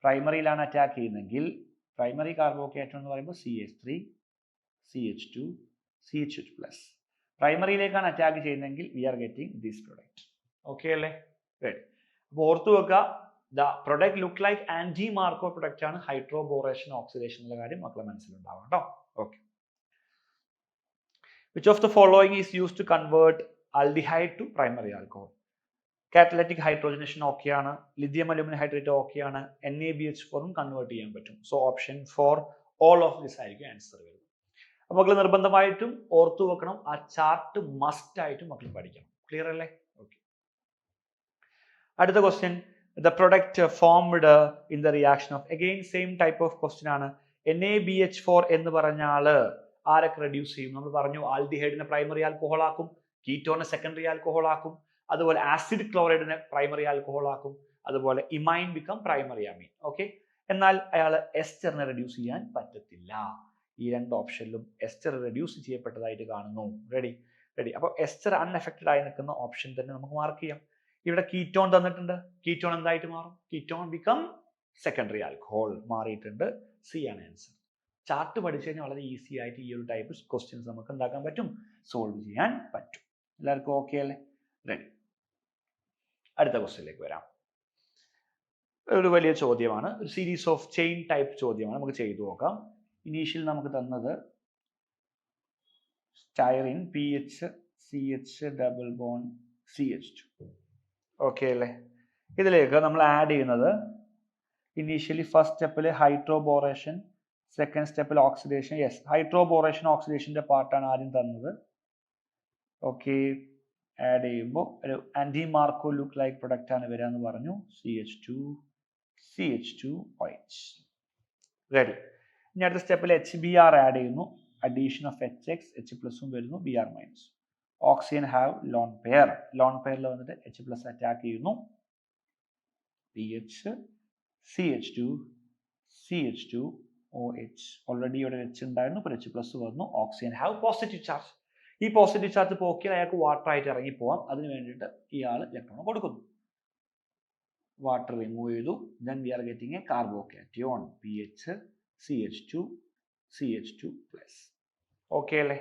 പ്രൈമറിയിലാണ് അറ്റാക്ക് ചെയ്യുന്നതെങ്കിൽ പ്രൈമറി കാർബോക്കേറ്റോൺ എന്ന് പറയുമ്പോൾ CH3 CH2 CH+. പ്രൈമറിയിലേക്കാണ് അറ്റാക്ക് ചെയ്യുന്നതെങ്കിൽ we are getting this product. Okay അല്ലേ? റെഡി. അപ്പോൾ ഓർത്തു വെക്കുക, the product look like anti Marko product ആണ്. ഹൈഡ്രോബോറേഷൻ ഓക്സിഡേഷൻ എന്നുള്ള കാര്യം മക്കളെ മനസ്സിലുണ്ടാവണം കേട്ടോ. Okay. Which of the following is used to convert aldehyde to primary alcohol? Catalytic hydrogenation ഓക്കെയാണ്, ലിഥിയം അലുമിനിയം ഹൈഡ്രേറ്റ് ഓക്കെയാണ്, NaBH4 കൺവേർട്ട് ചെയ്യാൻ പറ്റും. So option 4 all of this ആയിരിക്കും ആൻസർ വരുന്നത്. അപ്പോൾ മക്കൾ നിർബന്ധമായിട്ടും ഓർത്തു വെക്കണം, ആ ചാർട്ട് മസ്റ്റ് ആയിട്ടും മക്കൾ പഠിക്കണം. ക്ലിയർ അല്ലേ? ഓക്കെ. അടുത്ത question, the product formed in the reaction of, again same type of question ആണ്. NaBH4 എന്ന് പറഞ്ഞാൽ ആരൊക്കെ റെഡ്യൂസ് ചെയ്യും? നമ്മൾ പറഞ്ഞു ആൽഡിഹൈഡിനെ പ്രൈമറി ആൽക്കഹോൾ ആക്കും, കീറ്റോനെ സെക്കൻഡറി ആൽക്കഹോൾ ആക്കും, അതുപോലെ ആസിഡ് ക്ലോറൈഡിനെ പ്രൈമറി ആൽക്കഹോൾ ആക്കും, അതുപോലെ ഇമൈൻ ബിക്കം പ്രൈമറി അമീൻ. ഓക്കെ. എന്നാൽ അയാൾ എസ്റ്ററിനെ റെഡ്യൂസ് ചെയ്യാൻ പറ്റത്തില്ല. ഈ രണ്ട് ഓപ്ഷനിലും എസ്റ്റർ റെഡ്യൂസ് ചെയ്യപ്പെട്ടതായിട്ട് കാണുന്നു. റെഡി. അപ്പോൾ എസ്റ്റർ അൺഎഫക്റ്റഡ് ആയി നിൽക്കുന്ന ഓപ്ഷൻ തന്നെ നമുക്ക് മാർക്ക് ചെയ്യാം. ഇവിടെ കീറ്റോൺ തന്നിട്ടുണ്ട്. കീറ്റോൺ എന്തായിട്ട് മാറും? കീറ്റോൺ ബിക്കം സെക്കൻഡറി ആൽക്കഹോൾ മാറിയിട്ടുണ്ട്. സി ആണ് ആൻസർ. ചാർട്ട് പഠിച്ചു കഴിഞ്ഞാൽ വളരെ ഈസി ആയിട്ട് ഈ ഒരു ടൈപ്പ് ക്വസ്റ്റ്യൻസ് നമുക്ക് ഉണ്ടാക്കാൻ പറ്റും, സോൾവ് ചെയ്യാൻ പറ്റും. എല്ലാവർക്കും ഓക്കെ അല്ലേ? റെഡി. അടുത്ത ക്വസ്റ്റ്യനിലേക്ക് വരാം. ഒരു വലിയ ചോദ്യമാണ്, ഒരു സീരീസ് ഓഫ് ചെയിൻ ടൈപ്പ് ചോദ്യമാണ്. നമുക്ക് ചെയ്തു നോക്കാം. ഇനീഷ്യൽ നമുക്ക് തന്നത് styrene PH CH double bond CH2. Okay അല്ലേ? ഇതിലേക്ക് നമ്മൾ ആഡ് ചെയ്യുന്നത് ഇനീഷ്യലി ഫസ്റ്റ് സ്റ്റെപ്പിൽ ഹൈഡ്രോബോറേഷൻ, സെക്കൻഡ് സ്റ്റെപ്പിൽ ഓക്സിഡേഷൻ. യെസ്, ഹൈഡ്രോബോറേഷൻ ഓക്സിഡേഷന്റെ പാർട്ടാണ് ആദ്യം തന്നത്. ഓക്കെ. ആഡ് ചെയ്യുമ്പോൾ ഒരു anti Marko look like product ആണ് വരിക എന്ന് പറഞ്ഞു. CH2OH. റെഡി. ഇനി അടുത്ത സ്റ്റെപ്പിൽ HBr ആഡ് ചെയ്യുന്നു. അഡീഷൻ ഓഫ് HX, H+ വരുന്നു, Br-. Oxygen have lone pair. Lone പെയറിൽ വന്നിട്ട് H+ അറ്റാക്ക് ചെയ്യുന്നു. PH CH2OH. ഓൾറെഡി ഇവിടെ H ഉണ്ടായിരുന്നു, ഇപ്പോൾ H+ വന്നു. Oxygen have positive charge. ഈ പോസിറ്റീവ് ചാർജ് പോക്കിയാൽ അയാൾക്ക് വാട്ടർ ആയിട്ട് ഇറങ്ങി പോവാം. അതിന് വേണ്ടിയിട്ട് ഇയാൾ ഇലക്ട്രോൺ കൊടുക്കുന്നു. വാട്ടർ റിമൂവ് ചെയ്തു. then we are getting a carbocation PH CH2 okay അല്ലേ?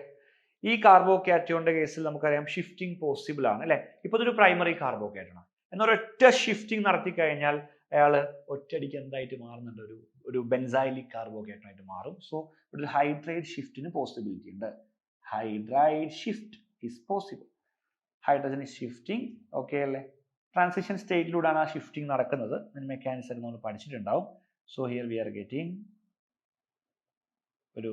ഈ കാർബോകാറ്റോണിന്റെ കേസിൽ നമുക്കറിയാം ഷിഫ്റ്റിംഗ് പോസിബിൾ ആണ് അല്ലേ? ഇപ്പോൾ ഇതൊരു പ്രൈമറി കാർബോകാറ്റോൺ ആണ്. എന്നാൽ ഒരൊറ്റ ഷിഫ്റ്റിംഗ് നടത്തി കഴിഞ്ഞാൽ അയാൾ ഒറ്റയടിക്ക് എന്തായിട്ട് മാറുന്നുണ്ട്? ഒരു ബെൻസൈലിക് കാർബോകാറ്റോൺ ആയിട്ട് മാറും. സോ ഒരു ഹൈഡ്രൈഡ് ഷിഫ്റ്റിന് പോസിബിലിറ്റി ഉണ്ട്. Hydride shift is possible. Hydrogen is shifting. Okay അല്ലേ? ട്രാൻസിഷൻ സ്റ്റേറ്റിലൂടെയാണ് ആ ഷിഫ്റ്റിംഗ് നടക്കുന്നത്. മെക്കാനിസം നമ്മൾ പഠിച്ചിട്ടുണ്ടാവും. So here we are getting ഒരു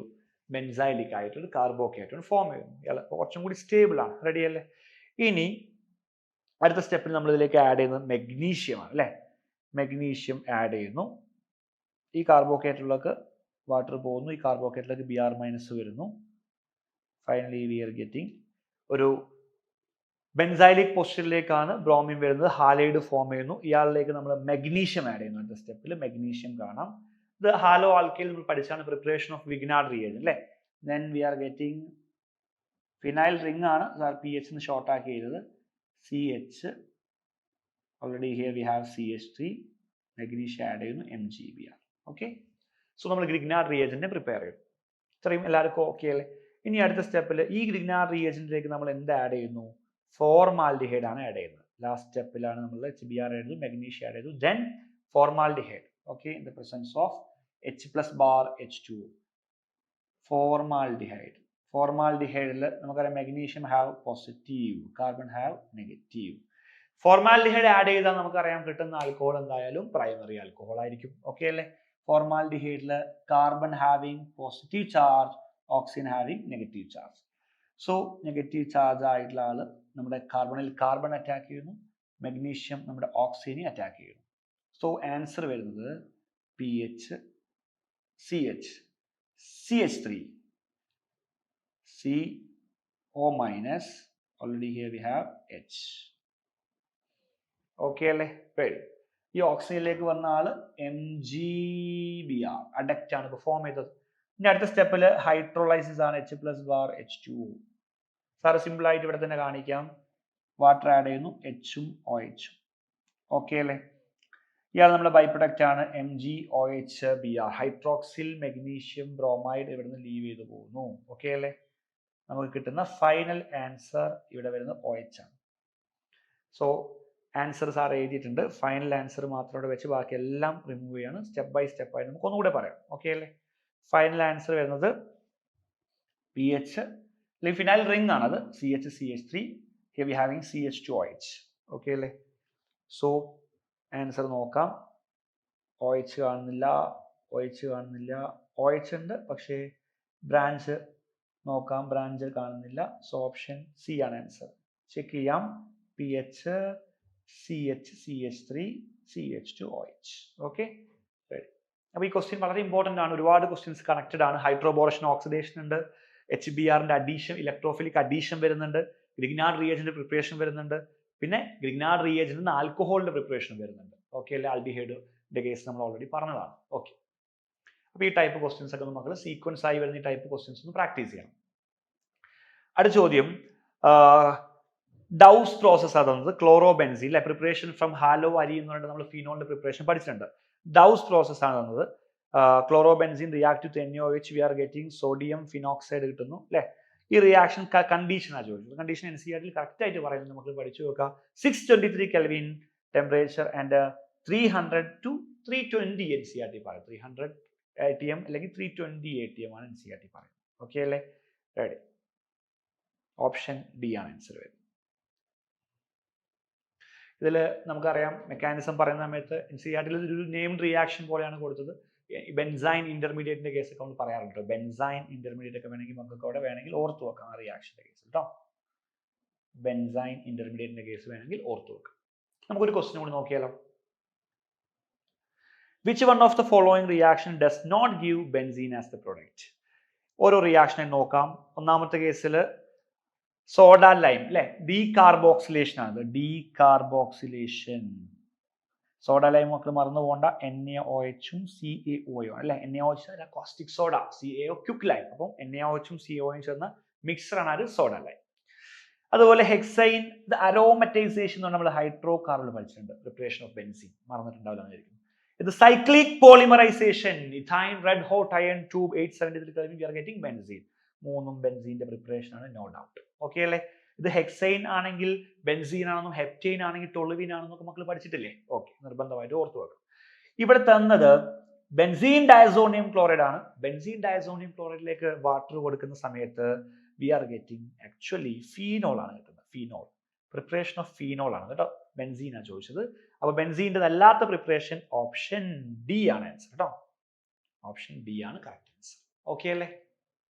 ബെൻസൈലിക് ആയിട്ടൊരു കാർബോകാറ്റോൺ ഫോം ചെയ്യുന്നു. ഇയാൾ കുറച്ചും കൂടി സ്റ്റേബിൾ ആണ്. റെഡി അല്ലേ? ഇനി അടുത്ത സ്റ്റെപ്പിൽ നമ്മൾ ഇതിലേക്ക് ആഡ് ചെയ്യുന്നത് മെഗ്നീഷ്യം ആണ് അല്ലേ? മെഗ്നീഷ്യം ആഡ് ചെയ്യുന്നു. ഈ കാർബോകാറ്റോണിലേക്ക് വാട്ടർ പോകുന്നു. ഈ കാർബോകാറ്റോണിലേക്ക് Br- വരുന്നു. ഫൈനലി വി ആർ ഗെറ്റിംഗ് ഒരു ബെൻസൈലിക് പൊസിഷനിലേക്കാണ് ബ്രോമിൻ വരുന്നത്. ഹാലൈഡ് ഫോം ചെയ്യുന്നു. ഇയാളിലേക്ക് നമ്മൾ മെഗ്നീഷ്യം ആഡ് ചെയ്യുന്നു. അടുത്ത സ്റ്റെപ്പിൽ മെഗ്നീഷ്യം കാണാം. ഇത് ഹാലോ ആൽക്കൈൽ നമ്മൾ പഠിച്ചാണ്, പ്രിപ്പറേഷൻ ഓഫ് വിഗ്നാർഡ് റിയേജന്റ് അല്ലേ? then we are getting phenyl ring ആണ് സാർ PH എന്ന് ഷോർട്ട് ആക്കി ചെയ്തത്. CH already here we have CH3. Magnesium add ചെയ്യുന്നു, MgBr. ഓക്കെ. സോ നമ്മൾ ഗ്രിഗ്നാർഡ് റിയേജന്റിനെ പ്രിപ്പയർ ചെയ്തു. ഇത്രയും എല്ലാവർക്കും ഓക്കെ അല്ലേ? ഇനി അടുത്ത സ്റ്റെപ്പിൽ ഈ ഗ്രിഗ്നാർഡ് റിയേജന്റിലേക്ക് നമ്മൾ എന്ത് ആഡ് ചെയ്യുന്നു? ഫോർമാൽഡിഹൈഡ് ആണ് ആഡ് ചെയ്യുന്നത്. ലാസ്റ്റ് സ്റ്റെപ്പിലാണ് നമ്മൾ HBr ആഡ് ചെയ്തു, മെഗ്നീഷ്യം ആഡ് ചെയ്തു, then formaldehyde. Okay, in the presence of H+H2O. ഫോർമാൽഡിഹൈഡിൽ നമുക്കറിയാം magnesium have positive, carbon have negative. Formaldehyde add ചെയ്താൽ നമുക്കറിയാം കിട്ടുന്ന ആൽക്കഹോൾ എന്തായാലും പ്രൈമറി ആൽക്കഹോൾ ആയിരിക്കും. ഓക്കെ അല്ലേ? ഫോർമാൽഡിഹൈഡിൽ carbon having positive charge, oxygen having negative charge. So negative charge ആയിട്ടുള്ള ആള് നമ്മുടെ കാർബണിൽ കാർബൺ അറ്റാക്ക് ചെയ്യുന്നു, മെഗ്നീഷ്യം നമ്മുടെ ഓക്സിജനെ അറ്റാക്ക് ചെയ്യുന്നു. സോ ആൻസർ വരുന്നത് PH, CH, CH3, CO minus, already here we have H. Okay അല്ലേ? വെരി. ഈ ഓക്സിജനിലേക്ക് വന്ന ആള് MgBr അഡക്റ്റ് ആണ് പെർഫോം ചെയ്തത്. ഇനി അടുത്ത സ്റ്റെപ്പിൽ ഹൈഡ്രോളൈസിസ് ആണ്, H+H2O. സാറ് സിമ്പിൾ ആയിട്ട് ഇവിടെ തന്നെ കാണിക്കാം. വാട്ടർ ആഡ് ചെയ്യുന്നു, H-ഉം OH-ഉം. ഓക്കെ അല്ലേ? ഇയാൾ നമ്മുടെ ബൈ പ്രൊഡക്റ്റ് ആണ് MgOH-Br. ഹൈഡ്രോക്സിൽ മെഗ്നീഷ്യം ബ്രോമൈഡ് ഇവിടെ നിന്ന് ലീവ് ചെയ്ത് പോകുന്നു. ഓക്കെ അല്ലേ? നമുക്ക് കിട്ടുന്ന ഫൈനൽ ആൻസർ ഇവിടെ വരുന്നത് OH ആണ്. സോ ആൻസർ സാർ എഴുതിയിട്ടുണ്ട്. ഫൈനൽ ആൻസർ മാത്രം ഇവിടെ വെച്ച് ബാക്കി എല്ലാം റിമൂവ് ചെയ്യാണ്. സ്റ്റെപ്പ് ബൈ സ്റ്റെപ്പ് ആയിട്ട് നമുക്ക് ഒന്നുകൂടെ പറയാം. ഓക്കെ അല്ലേ? ഫൈനൽ ആൻസർ വരുന്നത് PH, അല്ലെങ്കിൽ ഫിനൈൽ റിംഗ് ആണത്, CH3. Here we having CH2OH. Okay അല്ലേ? സോ ആൻസർ നോക്കാം. OH കാണുന്നില്ല, OH കാണുന്നില്ല, OH ഉണ്ട് പക്ഷേ ബ്രാഞ്ച് നോക്കാം, ബ്രാഞ്ച് കാണുന്നില്ല. സോ ഓപ്ഷൻ C ആണ് ആൻസർ. ചെക്ക് ചെയ്യാം. PH, CH, CH3, CH2OH. Okay, അപ്പോൾ ഈ ക്വസ്റ്റ്യൻ വളരെ ഇമ്പോർട്ടൻ്റ് ആണ്. ഒരുപാട് ക്വസ്റ്റ്യൻസ് കണക്റ്റഡ് ആണ്. ഹൈഡ്രോബോറേഷൻ ഓക്സിഡേഷൻ ഉണ്ട്, HBrന്റെ അഡീഷൻ, ഇലക്ട്രോഫിലിക് അഡീഷൻ വരുന്നുണ്ട്, ഗ്രിഗ്നാർഡ് റിയേജന്റ് പ്രിപ്പറേഷൻ വരുന്നുണ്ട്, പിന്നെ ഗ്രിഗ്നാർഡ് റിയേജന്റ് ആൽക്കഹോളിന്റെ പ്രിപ്പറേഷൻ വരുന്നുണ്ട്. ഓക്കെ അല്ലെ? ആൽഡിഹൈഡിന്റെ കേസ് നമ്മൾ ഓൾറെഡി പറഞ്ഞതാണ്. ഓക്കെ, അപ്പോൾ ഈ ടൈപ്പ് ക്വസ്റ്റ്യൻസ് ഒക്കെ നമ്മൾ സീക്വൻസ് ആയി വരുന്ന ഈ ടൈപ്പ് ക്വസ്റ്റ്യൻസ് ഒന്ന് പ്രാക്ടീസ് ചെയ്യണം. അടുത്ത ചോദ്യം, ഡൗസ് പ്രോസസ് ആണെന്നത് ക്ലോറോബെൻസീൻ അല്ലെ, പ്രിപ്പറേഷൻ ഫ്രം ഹാലോ അരി എന്ന് പറഞ്ഞിട്ട് നമ്മൾ ഫിനോളിന്റെ പ്രിപ്പറേഷൻ പഠിച്ചിട്ടുണ്ട്. ഡൗസ് പ്രോസസ് ആണ് തന്നത്. Chlorobenzene react to NaOH, we are getting sodium phenoxide കിട്ടുന്നു അല്ലെ. ഈ റിയാക്ഷൻ കണ്ടീഷനാണ് ചോദിച്ചത്. കണ്ടീഷൻ NCERT കറക്റ്റ് ആയിട്ട് പറയുന്നത് നമുക്ക് പഠിച്ചു നോക്കാം. 623 Kelvin temperature and 300 to 320 NCERT പറയും. 300 ATM അല്ലെങ്കിൽ 320 ATM ആണ് NCERT പറയുന്നത്. ഓക്കെ അല്ലേ? റെഡി. ഓപ്ഷൻ ഡി ആണ് ആൻസർ വരുന്നത്. ഇതിൽ നമുക്കറിയാം മെക്കാനിസം പറയുന്ന സമയത്ത് NCERT ഒരു നെയിംഡ് റിയാക്ഷൻ പോലെയാണ് കൊടുത്തത്. ബെൻസൈൻ ഇന്റർമീഡിയറ്റിന്റെ കേസ് ഒക്കെ നമ്മൾ പറയാറുണ്ട്. ബെൻസൈൻ ഇന്റർമീഡിയറ്റ് ഒക്കെ വേണമെങ്കിൽ നമുക്ക് അവിടെ വേണമെങ്കിൽ ഓർത്ത് വെക്കാം ആ റിയാക്ഷന്റെ കേസ് കേട്ടോ. ബെൻസൈൻ ഇന്റർമീഡിയറ്റിന്റെ കേസ് വേണമെങ്കിൽ ഓർത്ത് വെക്കാം. നമുക്കൊരു ക്വസ്റ്റ്യൻ കൂടി നോക്കിയാലോ. Which one of the following reaction does not give benzene as the product? ഓരോ റിയാക്ഷനെ നോക്കാം. ഒന്നാമത്തെ കേസിൽ സോഡ ലൈം അല്ലെ, ഡീകാർബോക്സിലേഷൻ ആണ്. ഡീകാർബോക്സിലേഷൻ, സോഡ ലൈം മക്കൾ മറന്നു പോകണ്ട. NaOH-ഉം CaOയും അല്ലെ. NaOH caustic soda, CaO quick lime. അപ്പം NaOH-ഉം CaOയും ചേർന്ന മിക്സർ ആണ് സോഡ ലൈം. അതുപോലെ ഹെക്സൈൻ, അരോമറ്റൈസേഷൻ എന്ന് നമ്മൾ ഹൈഡ്രോ കാർബൺ പഠിച്ചിട്ടുണ്ട്. പ്രിപ്പറേഷൻ ഓഫ് ബെൻസീൻ മറന്നിട്ടുണ്ടാവില്ല. ഇത് cyclic polymerization, ethyne red hot iron tube 873 Kelvin, we are getting benzene. മൂന്നും ബെൻസീന്റെ പ്രിപ്പറേഷൻ ആണ്, നോ ഡൗട്ട്. ഓക്കെ അല്ലേ? ഇത് ഹെക്സൈൻ ആണെങ്കിൽ ബെൻസീൻ ആണെന്നും ഹെപ്റ്റൈൻ ആണെങ്കിൽ ടൊളുവിൻ ആണെന്നൊക്കെ മക്കൾ പഠിച്ചിട്ടില്ലേ? ഓക്കെ, നിർബന്ധമായിട്ട് ഓർത്തു വെക്കും. ഇവിടെ തന്നത് ബെൻസീൻ ഡയസോണിയം ക്ലോറൈഡ് ആണ്. ബെൻസീൻ ഡയസോണിയം ക്ലോറൈഡിലേക്ക് വാട്ടർ കൊടുക്കുന്ന സമയത്ത് we are getting actually phenol ആണ് കിട്ടുന്നത്. ഫീനോൾ, പ്രിപ്പറേഷൻ ഓഫ് ഫീനോൾ ആണ് കേട്ടോ. ബെൻസീനാണ് ചോദിച്ചത്. അപ്പൊ ബെൻസീൻ്റെ അല്ലാത്ത പ്രിപ്പറേഷൻ ഓപ്ഷൻ ഡി ആണ് ആൻസർ കേട്ടോ. ഓപ്ഷൻ ഡി ആണ് കറക്റ്റ് ആൻസർ. ഓക്കെ അല്ലേ?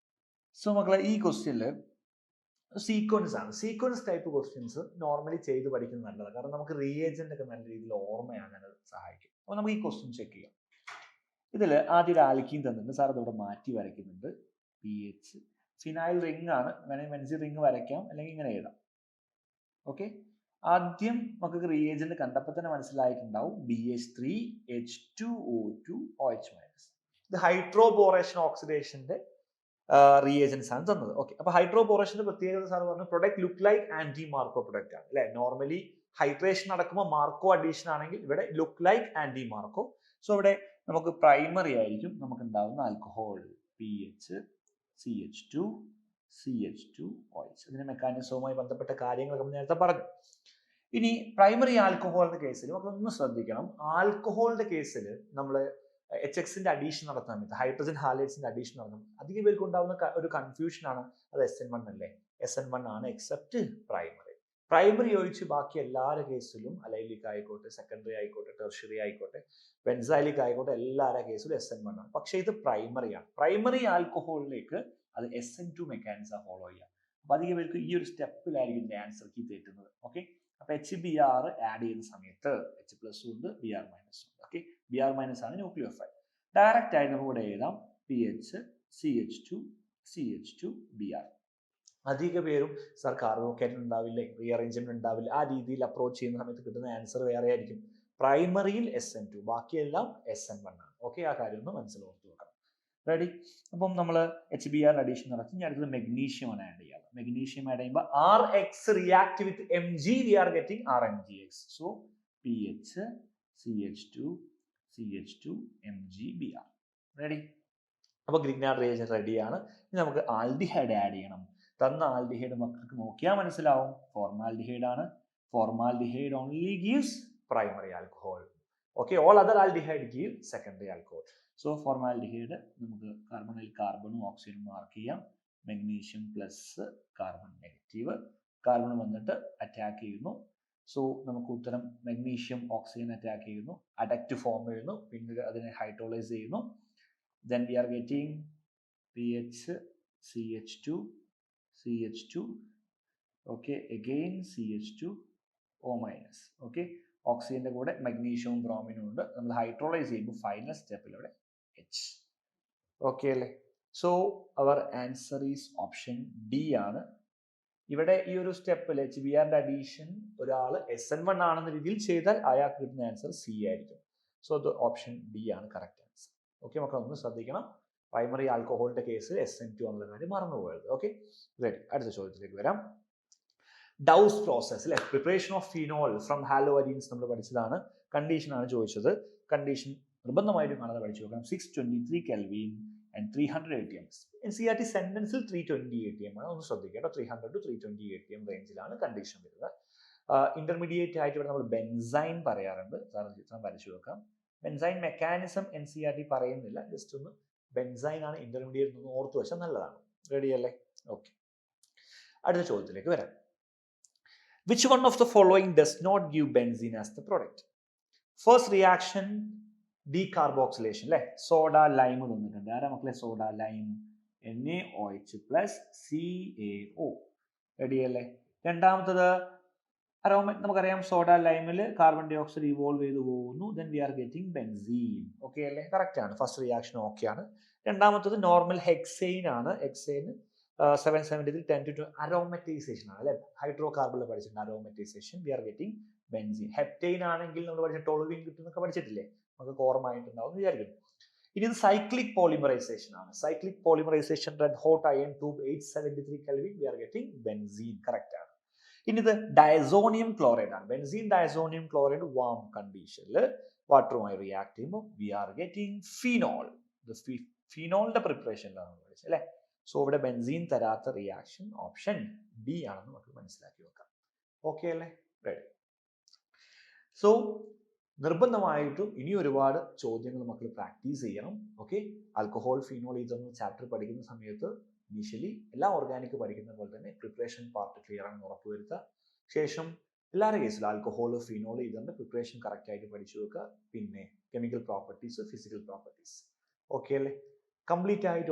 സോ മക്കളെ, ഈ ക്വസ്റ്റ്യനിൽ സീക്വൻസ് ആണ്. സീക്വൻസ് ടൈപ്പ് ക്വസ്റ്റ്യൻസ് നോർമലി ചെയ്ത് പഠിക്കുന്നത് നല്ലതാണ്. കാരണം നമുക്ക് റിയേജന്റ് ഒക്കെ നല്ല രീതിയിൽ ഓർമ്മയാകാൻ അത് സഹായിക്കും. അപ്പോൾ നമുക്ക് ഈ ക്വസ്റ്റ്യൻ ചെക്ക് ചെയ്യാം. ഇതിൽ ആദ്യം ഒരു ആൽക്കീൻ തന്നിട്ടുണ്ട്. സാർ അതോടെ മാറ്റി വരയ്ക്കുന്നുണ്ട്. PH, ഫിനൈൽ റിംഗ് ആണ്. വേണമെങ്കിൽ ബെൻസീൻ റിംഗ് വരയ്ക്കാം, അല്ലെങ്കിൽ ഇങ്ങനെ എഴുതാം. ഓക്കെ, ആദ്യം നമുക്ക് റിയേജന്റ് കണ്ടപ്പോൾ തന്നെ മനസ്സിലായിട്ടുണ്ടാവും. BH3, H2O2, OH-. ഇത് ഹൈഡ്രോബോറേഷൻ ഓക്സിഡേഷന്റെ റിയേജൻസ് ആണ് തന്നത്. ഓക്കെ, അപ്പൊ ഹൈഡ്രോബോറേഷന്റെ പ്രത്യേകത സാർ പറഞ്ഞു, product look like anti Marko product ആണ് അല്ലെ. നോർമലി ഹൈഡ്രേഷൻ നടക്കുമ്പോൾ മാർക്കോ അഡീഷൻ ആണെങ്കിൽ ഇവിടെ look like anti Marko. So ഇവിടെ നമുക്ക് പ്രൈമറി ആയിരിക്കും നമുക്ക് ഉണ്ടാവുന്ന ആൽക്കഹോൾ PH, CH2, CH2OH. ഇതിന്റെ മെക്കാനിസവുമായി ബന്ധപ്പെട്ട കാര്യങ്ങൾ നമ്മൾ നേരത്തെ പറഞ്ഞു. ഇനി പ്രൈമറി ആൽക്കഹോളിന്റെ കേസിൽ നമ്മളൊന്ന് ശ്രദ്ധിക്കണം. ആൽക്കഹോളിന്റെ കേസിൽ നമ്മൾ HXന്റെ അഡീഷൻ നടത്തുന്ന സമയത്ത് ഹൈഡ്രജൻ ഹാലൈഡ്സിന്റെ അഡീഷൻ നടത്തും അധികം പേർക്ക് ഉണ്ടാകുന്ന ഒരു കൺഫ്യൂഷൻ ആണ്, അത് SN1 അല്ലേ? SN1 ആണ് എക്സെപ്റ്റ് പ്രൈമറി ഒഴിച്ച് ബാക്കി എല്ലാവരുടെ കേസിലും അലൈലിക് ആയിക്കോട്ടെ, സെക്കൻഡറി ആയിക്കോട്ടെ, ടെർഷ്യറി ആയിക്കോട്ടെ, ബെൻസൈലിക് ആയിക്കോട്ടെ, എല്ലാവരുടെ കേസിലും SN1 ആണ്. പക്ഷേ ഇത് പ്രൈമറിയാണ്. പ്രൈമറി ആൽക്കഹോളിലേക്ക് അത് SN2 മെക്കാനിസം ഫോളോ ചെയ്യാം. അപ്പൊ അധികം പേർക്ക് ഈ ഒരു സ്റ്റെപ്പിലായിരിക്കും ഇതിന്റെ ആൻസർ കീ തെറ്റുന്നത്. ഓക്കെ, അപ്പൊ HBr ആഡ് ചെയ്യുന്ന സമയത്ത് H+ ഉണ്ട്, Br- ഉണ്ട്. ഓക്കെ, Br- ആണ് ന്യൂക്ലിയോഫൈൽ. ഡയറക്റ്റ് ആയി നമുക്ക് ഇവിടെ എഴുതാം PH CH2 Br. അധിക പേരും സർ കാർബോക്കേറ്റൻ ഉണ്ടാവില്ലേ, റീഅറേഞ്ച്മെന്റ് ഉണ്ടാവില്ല, ആ രീതിയിൽ അപ്രോച്ച് ചെയ്യുന്ന സമയത്ത് കിട്ടുന്ന ആൻസർ വേറെ ആയിരിക്കും. പ്രൈമറിയിൽ SN2, ബാക്കിയെല്ലാം SN1 ആണ്. ഓക്കെ, ആ കാര്യം ഒന്ന് മനസ്സിലോർത്ത് വെക്കണം. റെഡി? അപ്പം നമ്മൾ HBr അഡീഷൻ നടത്തി. ഞാൻ അടുത്തത് മെഗ്നീഷ്യം ആണ് ആഡ് ചെയ്യാറ്. മെഗ്നീഷ്യം ആഡ് ചെയ്യുമ്പോൾ RX react with Mg, we are getting RMgX. So PH CH2 MgBr. Ready? അപ്പോൾ ഗ്രിഗ്നാർഡ് റിയേജന്റ് റെഡിയാണ്. ഇനി നമുക്ക് ആൽഡിഹൈഡ് ആഡ് ചെയ്യണം. തന്ന ആൽഡിഹൈഡ് മക്കൾക്ക് നോക്കിയാൽ മനസ്സിലാവും, ഫോർമാൽഡിഹൈഡ് ആണ്. Formaldehyde only gives primary alcohol. Okay, all other aldehyde give secondary alcohol. So formaldehyde നമുക്ക് കാർബണിൽ കാർബണും ഓക്സിജനും മാർക്ക് ചെയ്യാം. Magnesium plus carbon negative, carbon വന്നിട്ട് അറ്റാക്ക് ചെയ്യുന്നു. സോ നമുക്ക് ഉത്തരം മെഗ്നീഷ്യം ഓക്സിജൻ അറ്റാക്ക് ചെയ്യുന്നു, അഡക്റ്റ് ഫോം ചെയ്യുന്നു, പിന്നീട് അതിനെ ഹൈഡ്രോളൈസ് ചെയ്യുന്നു. Then we are getting PH CH2 okay, again CH2O-. okay, ഓക്സിജന്റെ കൂടെ മഗ്നീഷ്യവും ബ്രോമിനും ഉണ്ട്. നമ്മൾ ഹൈഡ്രോളൈസ് ചെയ്യുമ്പോൾ ഫൈനൽ സ്റ്റെപ്പിൽ ഇവിടെ H. ഓക്കെ അല്ലേ? So our answer is option D ആണ്. ഇവിടെ ഈ ഒരു സ്റ്റെപ്പിൽ HBrന്റെ അഡീഷൻ ഒരാൾ SN1 ആണെന്ന രീതിയിൽ ചെയ്താൽ അയാൾക്ക് കിട്ടുന്ന ആൻസർ C ആയിരിക്കും. സോ അത് ഓപ്ഷൻ ഡി ആണ് കറക്റ്റ് ആൻസർ. ഓക്കെ, മക്കൾ ഒന്ന് ശ്രദ്ധിക്കണം. പ്രൈമറി ആൽക്കഹോളിന്റെ കേസ് SN2 എന്നുള്ള കാര്യം മറന്നുപോയത്. Okay, ready? അടുത്ത ചോദ്യത്തിലേക്ക് വരാം. ഡൗസ് പ്രോസസ് അല്ലെ, പ്രിപ്പറേഷൻ ഓഫ് ഫിനോൾ ഫ്രം ഹാലോഅരീൻസ് നമ്മൾ പഠിച്ചതാണ്. കണ്ടീഷൻ ആണ് ചോദിച്ചത്. കണ്ടീഷൻ നിർബന്ധമായിട്ടും കാണാതെ പഠിച്ചു നോക്കണം. 623 Kelvin and 300 atm. NCERT സെന്റൻസിൽ 320 atm ആണ്. ഒന്ന് ശ്രദ്ധിക്കുക. 300 to 320 atm റേഞ്ചിലാണ് കണ്ടീഷൻ വരുന്നത്. ഇന്റർമീഡിയറ്റ് ആയിട്ട് ഇവിടെ നമ്മൾ ബെൻസൈൻ പറയാറുണ്ട്. ചിത്രം വരച്ചു വെക്കാം. ബെൻസൈൻ മെക്കാനിസം NCERT പറയുന്നില്ല, ജസ്റ്റ് ഒന്ന് ബെൻസൈൻ ആണ് ഇന്റർമീഡിയറ്റ് ഒന്ന് ഓർത്തു വെച്ചാൽ നല്ലതാണ്. റെഡി അല്ലേ? ഓക്കെ, അടുത്ത ചോദ്യത്തിലേക്ക് വരാം. Which one of the following does not give benzene as the product? First reaction, decarboxylation അല്ലേ, സോഡ ലൈം തന്നിട്ടുണ്ട്. ആരാ മക്കളെ? Soda lime, NaOH plus CaO. Ready അല്ലേ? രണ്ടാമത്തത് നമുക്കറിയാം സോഡ ലൈമിൽ കാർബൺ ഡൈ ഓക്സൈഡ് ഇവോൾവ് ചെയ്ത് പോകുന്നു. Then we are getting benzene. Okay അല്ലേ? കറക്റ്റ് ആണ്. ഫസ്റ്റ് റിയാക്ഷൻ ഓക്കെ ആണ്. രണ്ടാമത്തത് നോർമൽ ഹെക്സെയിൻ ആണ്. ഹെക്സെയിൻ 773 10 to 2 അരോമറ്റൈസേഷൻ ആണ് അല്ലെ, ഹൈഡ്രോ കാർബണിൽ പഠിച്ചിട്ടുണ്ട് aromatization. We are getting benzene. Heptyne ആണെങ്കിൽ നമ്മൾ പഠിച്ച ടോളുവിൻ കിട്ടുന്നൊക്കെ പഠിച്ചിട്ടില്ലേ, നമുക്ക് ഓർമ്മയായിട്ടുണ്ടാവും വിചാരിക്കുന്നു. ഇനി ഇത് സൈക്ലിക് പോളിമറൈസേഷൻ ആണ്. Cyclic polymerization red hot iron tube 873 Kelvin, we are getting benzene. Correct ആണ്. ഇനി ഇത് ഡയസോണിയം ക്ലോറൈഡ് ആണ്. ബെൻസീൻ ഡയസോണിയം ക്ലോറൈഡ് വാം കണ്ടീഷനിൽ വാട്ടറുമായി റിയാക്ട് ചെയ്യുമ്പോൾ വി ആർ ഗെറ്റിംഗ് ഫിനോൾ. ഫിനോളിന്റെ പ്രിപ്പറേഷനിലാണ് പഠിച്ചത് അല്ലെ. സോ ഇവിടെ ബെൻസീൻ തരാത്ത റിയാക്ഷൻ ഓപ്ഷൻ ഡി ആണെന്ന് നമുക്ക് മനസ്സിലാക്കി വെക്കാം. ഓക്കെ അല്ലേ? റെഡി? സോ നിർബന്ധമായിട്ടും ഇനി ഒരുപാട് ചോദ്യങ്ങൾ മക്കൾ പ്രാക്ടീസ് ചെയ്യണം. ഓക്കെ, ആൽക്കഹോൾ, ഫിനോൾ ഇതൊന്നും ചാപ്റ്റർ പഠിക്കുന്ന സമയത്ത് ഇനീഷ്യലി എല്ലാ ഓർഗാനിക് പഠിക്കുന്ന പോലെ തന്നെ പ്രിപ്പറേഷൻ പാർട്ട് ക്ലിയർ ആണെന്ന് ഉറപ്പുവരുത്തുക. ശേഷം എല്ലാവരുടെ കേസിലും ആൽക്കഹോൾ, ഫിനോൾ ഇതിന്റെ പ്രിപ്പറേഷൻ കറക്റ്റ് ആയിട്ട് പഠിച്ചു വെക്കുക. പിന്നെ chemical properties, physical properties. Okay അല്ലേ? കംപ്ലീറ്റ് ആയിട്ട്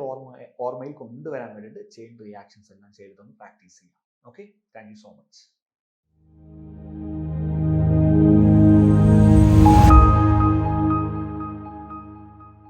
ഓർമ്മയിൽ കൊണ്ടുവരാൻ വേണ്ടിയിട്ട് ചെയിൻ റിയാക്ഷൻസ് എല്ലാം ചെയ്തിട്ടൊന്ന് പ്രാക്ടീസ് ചെയ്യാം. Okay, thank you so much.